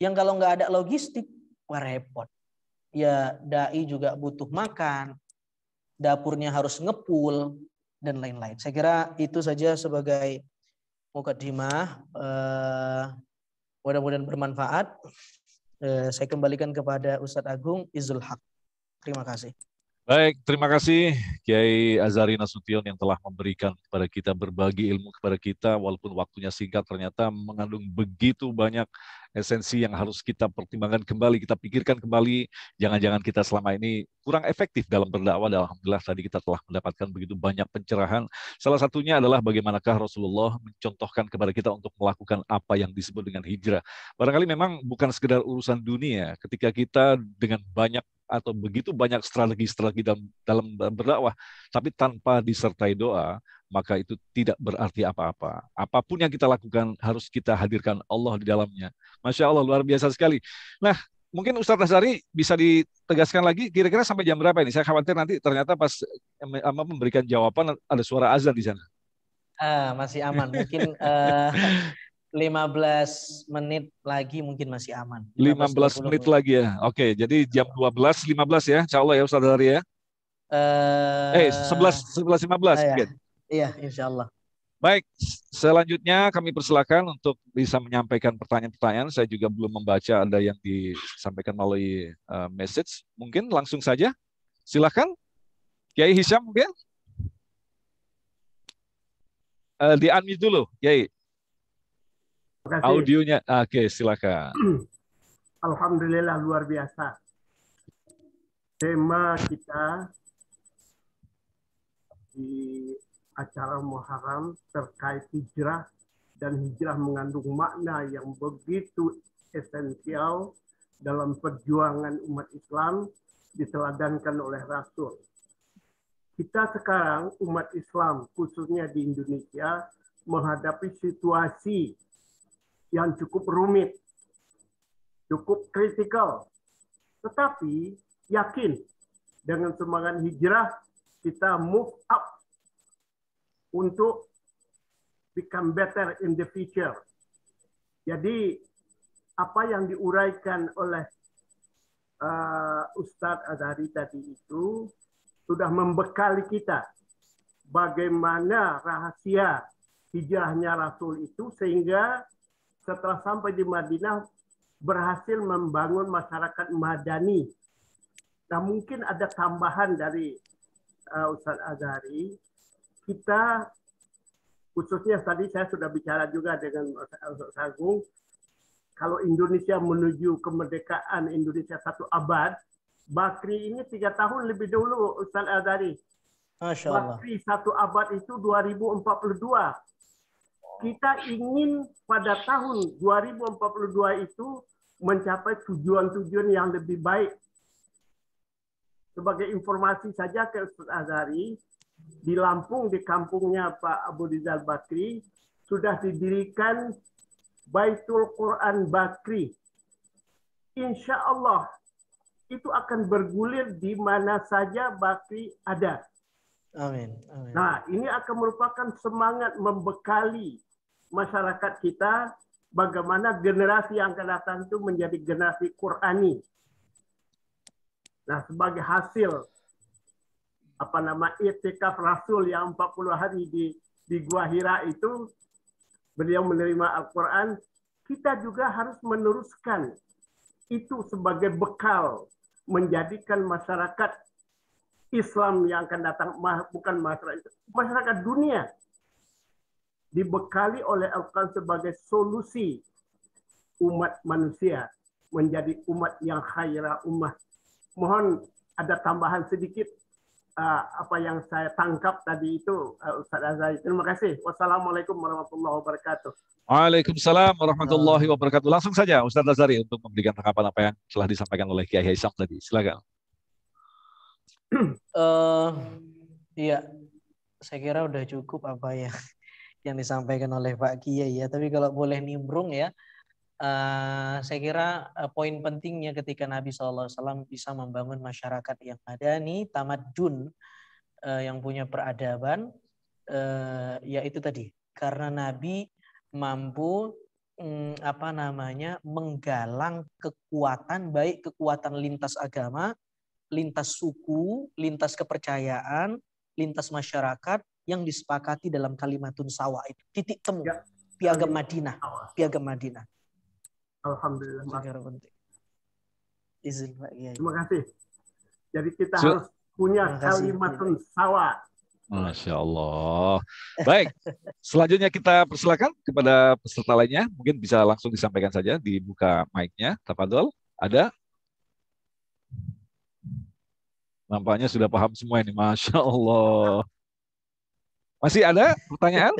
Yang kalau nggak ada logistik, wah repot. Ya dai juga butuh makan, dapurnya harus ngepul, dan lain-lain. Saya kira itu saja sebagai mukadimah. Mudah-mudahan bermanfaat. Saya kembalikan kepada Ustadz Agung Izul Haq. Terima kasih. Baik, terima kasih Kiai Azhari Nasution yang telah memberikan kepada kita, berbagi ilmu kepada kita, walaupun waktunya singkat ternyata mengandung begitu banyak esensi yang harus kita pertimbangkan kembali, kita pikirkan kembali. Jangan-jangan kita selama ini kurang efektif dalam berdakwah. Alhamdulillah tadi kita telah mendapatkan begitu banyak pencerahan. Salah satunya adalah bagaimanakah Rasulullah mencontohkan kepada kita untuk melakukan apa yang disebut dengan hijrah. Barangkali memang bukan sekedar urusan dunia, ketika kita dengan banyak atau begitu banyak strategi-strategi dalam berdakwah, tapi tanpa disertai doa, maka itu tidak berarti apa-apa. Apapun yang kita lakukan harus kita hadirkan Allah di dalamnya. Masya Allah, luar biasa sekali. Nah, mungkin Ustadz Azhari bisa ditegaskan lagi, kira-kira sampai jam berapa ini? Saya khawatir nanti ternyata pas memberikan jawaban ada suara azan di sana. Masih aman, mungkin 15 menit lagi mungkin masih aman. 15 menit lagi ya. Oke, jadi jam 12.15 ya. Insya Allah ya Ustaz Azhari ya. 11.15 mungkin. Iya, insya Allah. Baik, selanjutnya kami persilakan untuk bisa menyampaikan pertanyaan-pertanyaan. Saya juga belum membaca ada yang disampaikan melalui message. Mungkin langsung saja. Silakan. Kiai Hisham mungkin. Di-unmute dulu, Kiai. Audionya, oke, silakan. Alhamdulillah, luar biasa. Tema kita di acara Muharram terkait hijrah, dan hijrah mengandung makna yang begitu esensial dalam perjuangan umat Islam diteladankan oleh Rasul. Kita sekarang umat Islam khususnya di Indonesia menghadapi situasi yang cukup rumit, cukup kritikal. Tetapi yakin dengan semangat hijrah kita move up untuk become better in the future. Jadi apa yang diuraikan oleh Ustadz Azhari tadi itu sudah membekali kita bagaimana rahasia hijrahnya Rasul itu, sehingga setelah sampai di Madinah berhasil membangun masyarakat madani. Nah, mungkin ada tambahan dari Ustadz Azhari. Kita khususnya tadi saya sudah bicara juga dengan Ustadz Agung, kalau Indonesia menuju kemerdekaan Indonesia 1 abad, Bakri ini 3 tahun lebih dulu Ustadz Azhari. Masya Allah. Bakri 1 abad itu 2042. Kita ingin pada tahun 2042 itu mencapai tujuan-tujuan yang lebih baik. Sebagai informasi saja ke Ustadz Azhari, di Lampung, di kampungnya Pak Abu Rizal Bakri, sudah didirikan Baitul Quran Bakri. Insya Allah, itu akan bergulir di mana saja Bakri ada. Amin. Amin. Nah, ini akan merupakan semangat membekali masyarakat kita bagaimana generasi yang akan datang itu menjadi generasi Qurani. Nah, sebagai hasil i'tikaf Rasul yang 40 hari di Gua Hira itu, beliau menerima Al-Quran, kita juga harus meneruskan itu sebagai bekal menjadikan masyarakat Islam yang akan datang, bukan masyarakat dunia, dibekali oleh Al-Quran sebagai solusi umat manusia menjadi umat yang khairah ummah. Mohon ada tambahan sedikit apa yang saya tangkap tadi itu, Ustaz Azhari. Terima kasih. Wassalamualaikum warahmatullahi wabarakatuh. Waalaikumsalam warahmatullahi wabarakatuh. Langsung saja Ustaz Azhari untuk memberikan tanggapan apa yang telah disampaikan oleh Kiai Hisham tadi. Silakan. Iya, saya kira udah cukup apa ya yang disampaikan oleh Pak Kiai ya. Tapi kalau boleh nimbrung ya, saya kira poin pentingnya ketika Nabi SAW bisa membangun masyarakat yang madani, tamadun, yang punya peradaban, yaitu tadi karena Nabi mampu menggalang kekuatan, baik kekuatan lintas agama, lintas suku, lintas kepercayaan, lintas masyarakat yang disepakati dalam kalimatun sawa, itu titik temu ya. Piagam Madinah. Alhamdulillah. Izin Pak Kiai. Terima kasih. Jadi kita harus punya kalimatun sawa. Masya Allah. Baik, selanjutnya kita persilakan kepada peserta lainnya. Mungkin bisa langsung disampaikan saja, dibuka mic-nya. Tafadhol, ada? Nampaknya sudah paham semua ini, Masya Allah. Masih ada pertanyaan?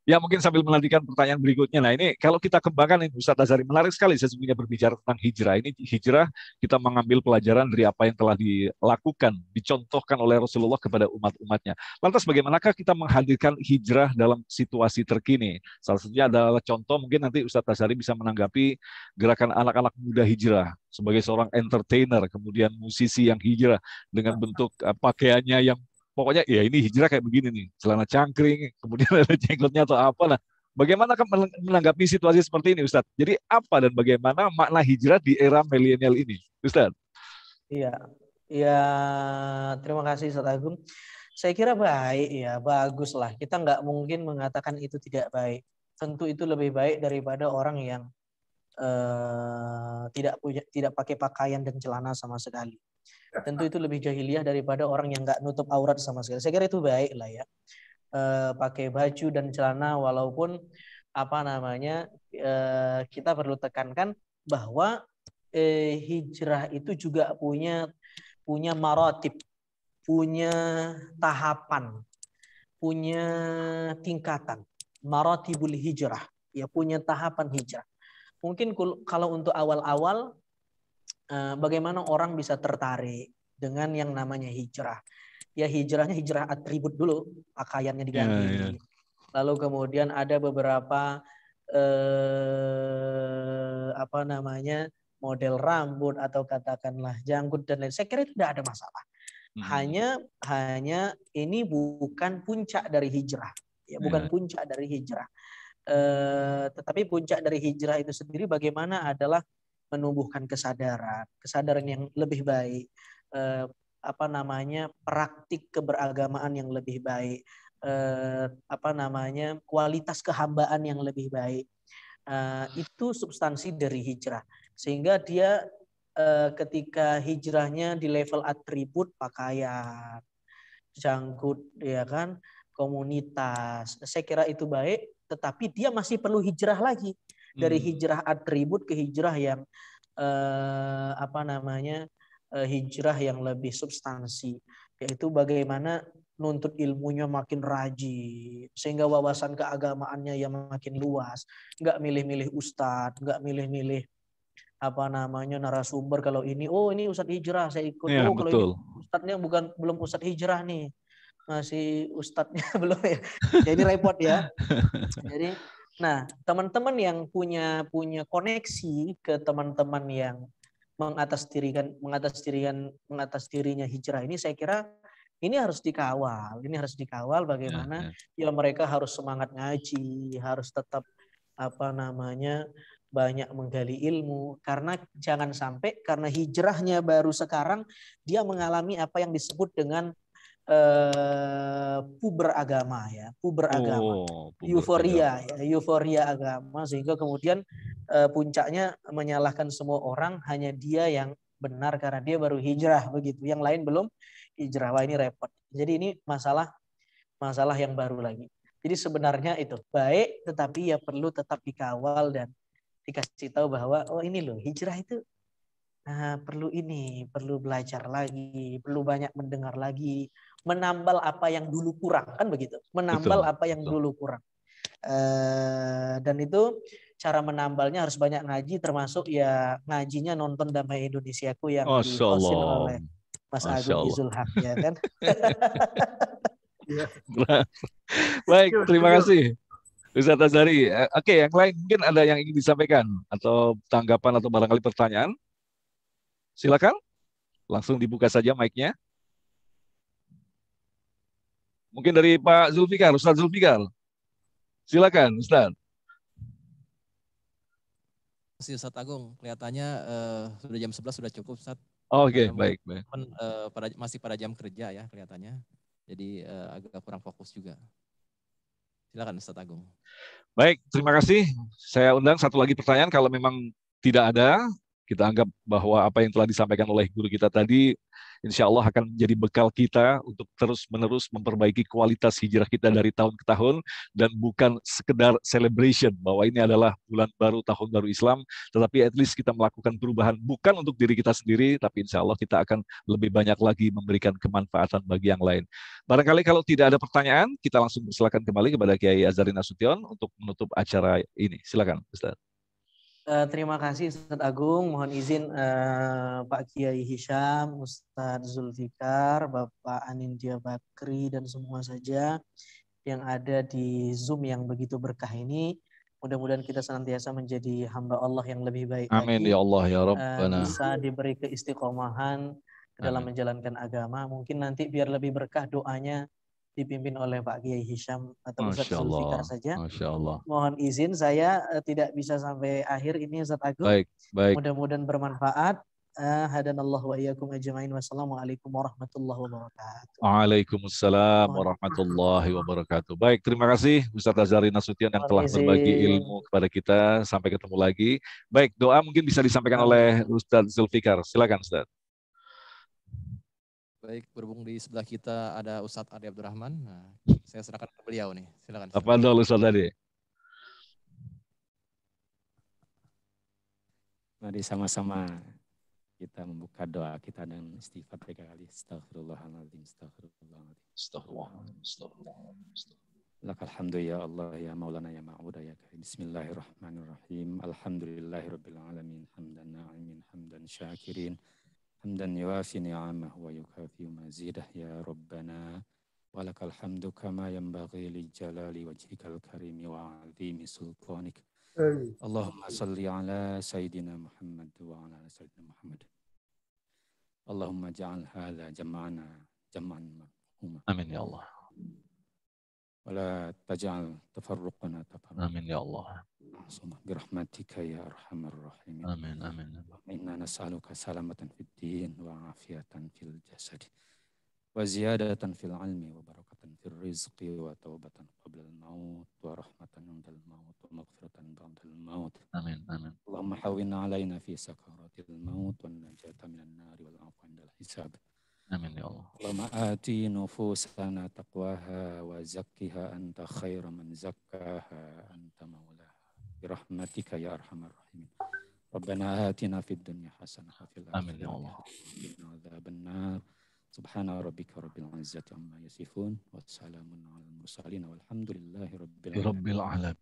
Ya mungkin sambil menantikan pertanyaan berikutnya. Nah ini kalau kita kembangkan ini Ustadz Azhari, menarik sekali sesungguhnya berbicara tentang hijrah. Ini hijrah kita mengambil pelajaran dari apa yang telah dilakukan, dicontohkan oleh Rasulullah kepada umat-umatnya. Lantas bagaimanakah kita menghadirkan hijrah dalam situasi terkini? Salah satunya adalah contoh, mungkin nanti Ustadz Azhari bisa menanggapi gerakan anak-anak muda hijrah sebagai seorang entertainer, kemudian musisi yang hijrah dengan bentuk pakaiannya yang pokoknya ya ini hijrah kayak begini nih, celana cangkring, kemudian ada jenggotnya atau apa. Nah, bagaimana menanggapi situasi seperti ini, Ustadz? Jadi apa dan bagaimana makna hijrah di era milenial ini, Ustadz? Iya, ya terima kasih Ustadz Agung. Saya kira baik ya, bagus lah. Kita nggak mungkin mengatakan itu tidak baik. Tentu itu lebih baik daripada orang yang tidak pakai pakaian dan celana sama sekali. Tentu itu lebih jahiliyah daripada orang yang nggak nutup aurat sama sekali. Saya kira itu baik lah ya. Pakai baju dan celana walaupun kita perlu tekankan bahwa hijrah itu juga punya maratib, punya tahapan, punya tingkatan. Maratibul hijrah, ya punya tahapan hijrah. Mungkin kalau untuk awal-awal bagaimana orang bisa tertarik dengan yang namanya hijrah. Ya hijrahnya hijrah atribut dulu, pakaiannya diganti. Lalu kemudian ada beberapa model rambut atau katakanlah janggut dan lain. Saya kira itu tidak ada masalah. Hanya ini bukan puncak dari hijrah. Ya, bukan puncak dari hijrah. Tetapi puncak dari hijrah itu sendiri bagaimana adalah menumbuhkan kesadaran yang lebih baik, praktik keberagamaan yang lebih baik, kualitas kehambaan yang lebih baik. Itu substansi dari hijrah. Sehingga dia ketika hijrahnya di level atribut, pakaian, janggut, ya kan, komunitas, saya kira itu baik. Tetapi dia masih perlu hijrah lagi. Dari hijrah atribut ke hijrah yang hijrah yang lebih substansi, yaitu bagaimana nuntut ilmunya makin rajin sehingga wawasan keagamaannya yang makin luas, nggak milih-milih ustadz, nggak milih-milih narasumber. Kalau ini ustadz hijrah saya ikut, kalau ini ustadznya belum ustadz hijrah nih, masih ustadznya belum ya. Jadi repot ya. Jadi nah, teman-teman yang punya koneksi ke teman-teman yang mengatas dirinya hijrah ini, saya kira ini harus dikawal. Ini harus dikawal bagaimana ya mereka harus semangat ngaji, harus tetap banyak menggali ilmu, karena jangan sampai karena hijrahnya baru sekarang dia mengalami apa yang disebut dengan puber agama, euforia agama, sehingga kemudian puncaknya menyalahkan semua orang, hanya dia yang benar karena dia baru hijrah begitu, yang lain belum hijrah. Wah, ini repot. Jadi ini masalah yang baru lagi. Jadi sebenarnya itu baik, tetapi ya perlu tetap dikawal dan dikasih tahu bahwa ini loh hijrah itu perlu belajar lagi, perlu banyak mendengar lagi, menambal apa yang dulu kurang, kan begitu, menambal apa yang dulu kurang. Dan itu cara menambalnya harus banyak ngaji, termasuk ya ngajinya nonton Damai Indonesiaku yang di-hostin oleh Mas Agung Izul Haq, ya kan. Baik, terima kasih Ustadz Azhari. Oke, yang lain mungkin ada yang ingin disampaikan atau tanggapan atau barangkali pertanyaan? Silakan, langsung dibuka saja mic-nya. Mungkin dari Pak Zulfikar, Ustadz Zulfikar. Silakan, Ustadz. Ustadz Agung, kelihatannya sudah jam 11 sudah cukup, Ustadz. Oke, baik. Masih pada jam kerja ya kelihatannya. Jadi agak kurang fokus juga. Silakan Ustadz Agung. Baik, terima kasih. Saya undang satu lagi pertanyaan, kalau memang tidak ada, Kita anggap bahwa apa yang telah disampaikan oleh guru kita tadi, insya Allah akan menjadi bekal kita untuk terus-menerus memperbaiki kualitas hijrah kita dari tahun ke tahun, dan bukan sekedar celebration bahwa ini adalah bulan baru, tahun baru Islam, tetapi at least kita melakukan perubahan bukan untuk diri kita sendiri, tapi insya Allah kita akan lebih banyak lagi memberikan kemanfaatan bagi yang lain. Barangkali kalau tidak ada pertanyaan, kita langsung persilakan kembali kepada Kiai Azharin Nasution untuk menutup acara ini. Silakan, Ustaz. Terima kasih Ustadz Agung. Mohon izin Pak Kiai Hisham, Ustadz Zulfikar, Bapak Anindya Bakri, dan semua saja yang ada di Zoom yang begitu berkah ini. Mudah-mudahan kita senantiasa menjadi hamba Allah yang lebih baik Amin lagi. ya Allah ya Rabbana. Bisa diberi keistiqomahan dalam menjalankan agama. Mungkin nanti biar lebih berkah doanya dipimpin oleh Pak Kiai Hisham atau Ustadz Zulfikar saja. Masya Allah. Mohon izin saya tidak bisa sampai akhir ini Ustadz Agung. Baik. Mudah-mudahan bermanfaat. Hadanallahu wa iyyakum ajma'in. Wassalamualaikum warahmatullahi wabarakatuh. Waalaikumsalam warahmatullahi wabarakatuh. Baik, terima kasih Ustadz Azharin Nasution yang telah berbagi ilmu kepada kita. Sampai ketemu lagi. Baik, doa mungkin bisa disampaikan oleh Ustadz Zulfikar. Silakan Ustadz. Baik, berhubung di sebelah kita ada Ustadz Ade Abdurrahman. Nah, saya serahkan ke beliau nih. Silakan. Apa dulu Ustadz Ade? Mari sama-sama kita membuka doa kita dan istighfar 3 kali. Astaghfirullahaladzim, astaghfirullahaladzim, astaghfirullahaladzim. Lakal hamdu ya Allah ya Maulana ya Ma'budah ya Karim. Bismillahirrahmanirrahim. Alhamdulillahirabbil alamin. Hamdan na'imin, hamdan syakirin. حمدا يوافي نعمه ويكافئ مزيده يا ربنا ولك الحمد كما ينبغي لجلال وجهك الكريم وعظيم سلطانك. اللهم صل على سيدنا محمد وعلى سيدنا محمد. اللهم اجعل هذا جمعنا جمعا مرحوما. آمين يا الله. ولا تجعل تفرقنا تفرقا. آمين يا الله. برحمتك يا أرحم الراحمين. آمين آمين. إنا نسألك سلامة في الدين وعافية في الجسد وزيادة في العلم وبركة في الرزق وتوبة قبل الموت ورحمة عند الموت ومغفرة بعد الموت. آمين آمين. اللهم حوّن علينا في سكرات الموت والنجاة من النار والعفو عند الحساب. آمين يا الله. اللهم آتي نفوسنا تقواها وزكها أنت خير من زكاها أنت مولاها برحمتك يا أرحم الراحمين. ربنا آتنا في الدنيا حسنة وفي الآخرة آمين يا الله. وقنا عذاب النار. سبحان ربك رب العزة عما يصفون والسلام على المرسلين والحمد لله رب العالمين.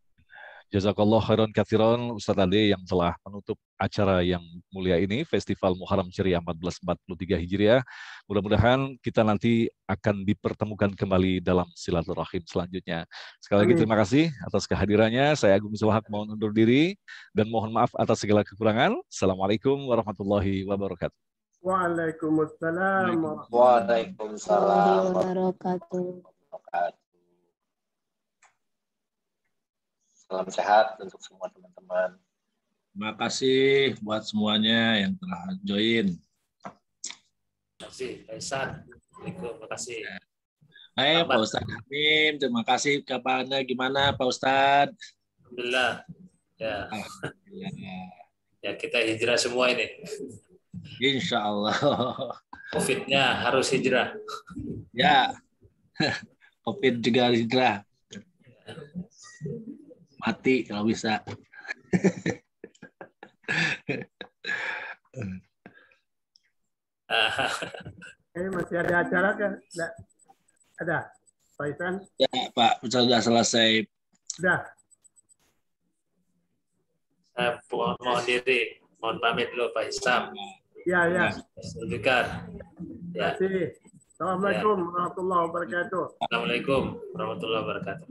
Jazakallah khairan katsiran Ustadz Ade yang telah menutup acara yang mulia ini, Festival Muharram Ceria 1443 Hijriah. Mudah-mudahan kita nanti akan dipertemukan kembali dalam silaturahim selanjutnya. Sekali lagi terima kasih atas kehadirannya. Saya Agung Misbahak mohon undur diri dan mohon maaf atas segala kekurangan. Assalamualaikum warahmatullahi wabarakatuh. Waalaikumsalam warahmatullahi wabarakatuh. Salam sehat untuk semua teman-teman. Terima kasih buat semuanya yang telah join. Terima kasih, Pak Ihsan. Terima kasih. Hai Pak Ustadz Hamim, terima kasih. Kabarnya gimana Pak Ustadz? Alhamdulillah. Ya. Ya, kita hijrah semua ini. Insya Allah. Covid-nya harus hijrah. Ya, Covid juga harus hijrah. Mati kalau bisa. Masih ada acara kan? Ada, Pak Ihsan? Ya Pak, sudah selesai. Sudah. Saya mohon diri, mohon pamit dulu Pak Ihsan. Ya. Zulfikar. Ya. Terima kasih. Assalamualaikum warahmatullahi wabarakatuh. Assalamualaikum warahmatullahi wabarakatuh.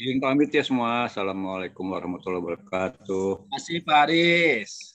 Izin pamit ya semua. Assalamualaikum warahmatullahi wabarakatuh. Terima kasih Pak Aris.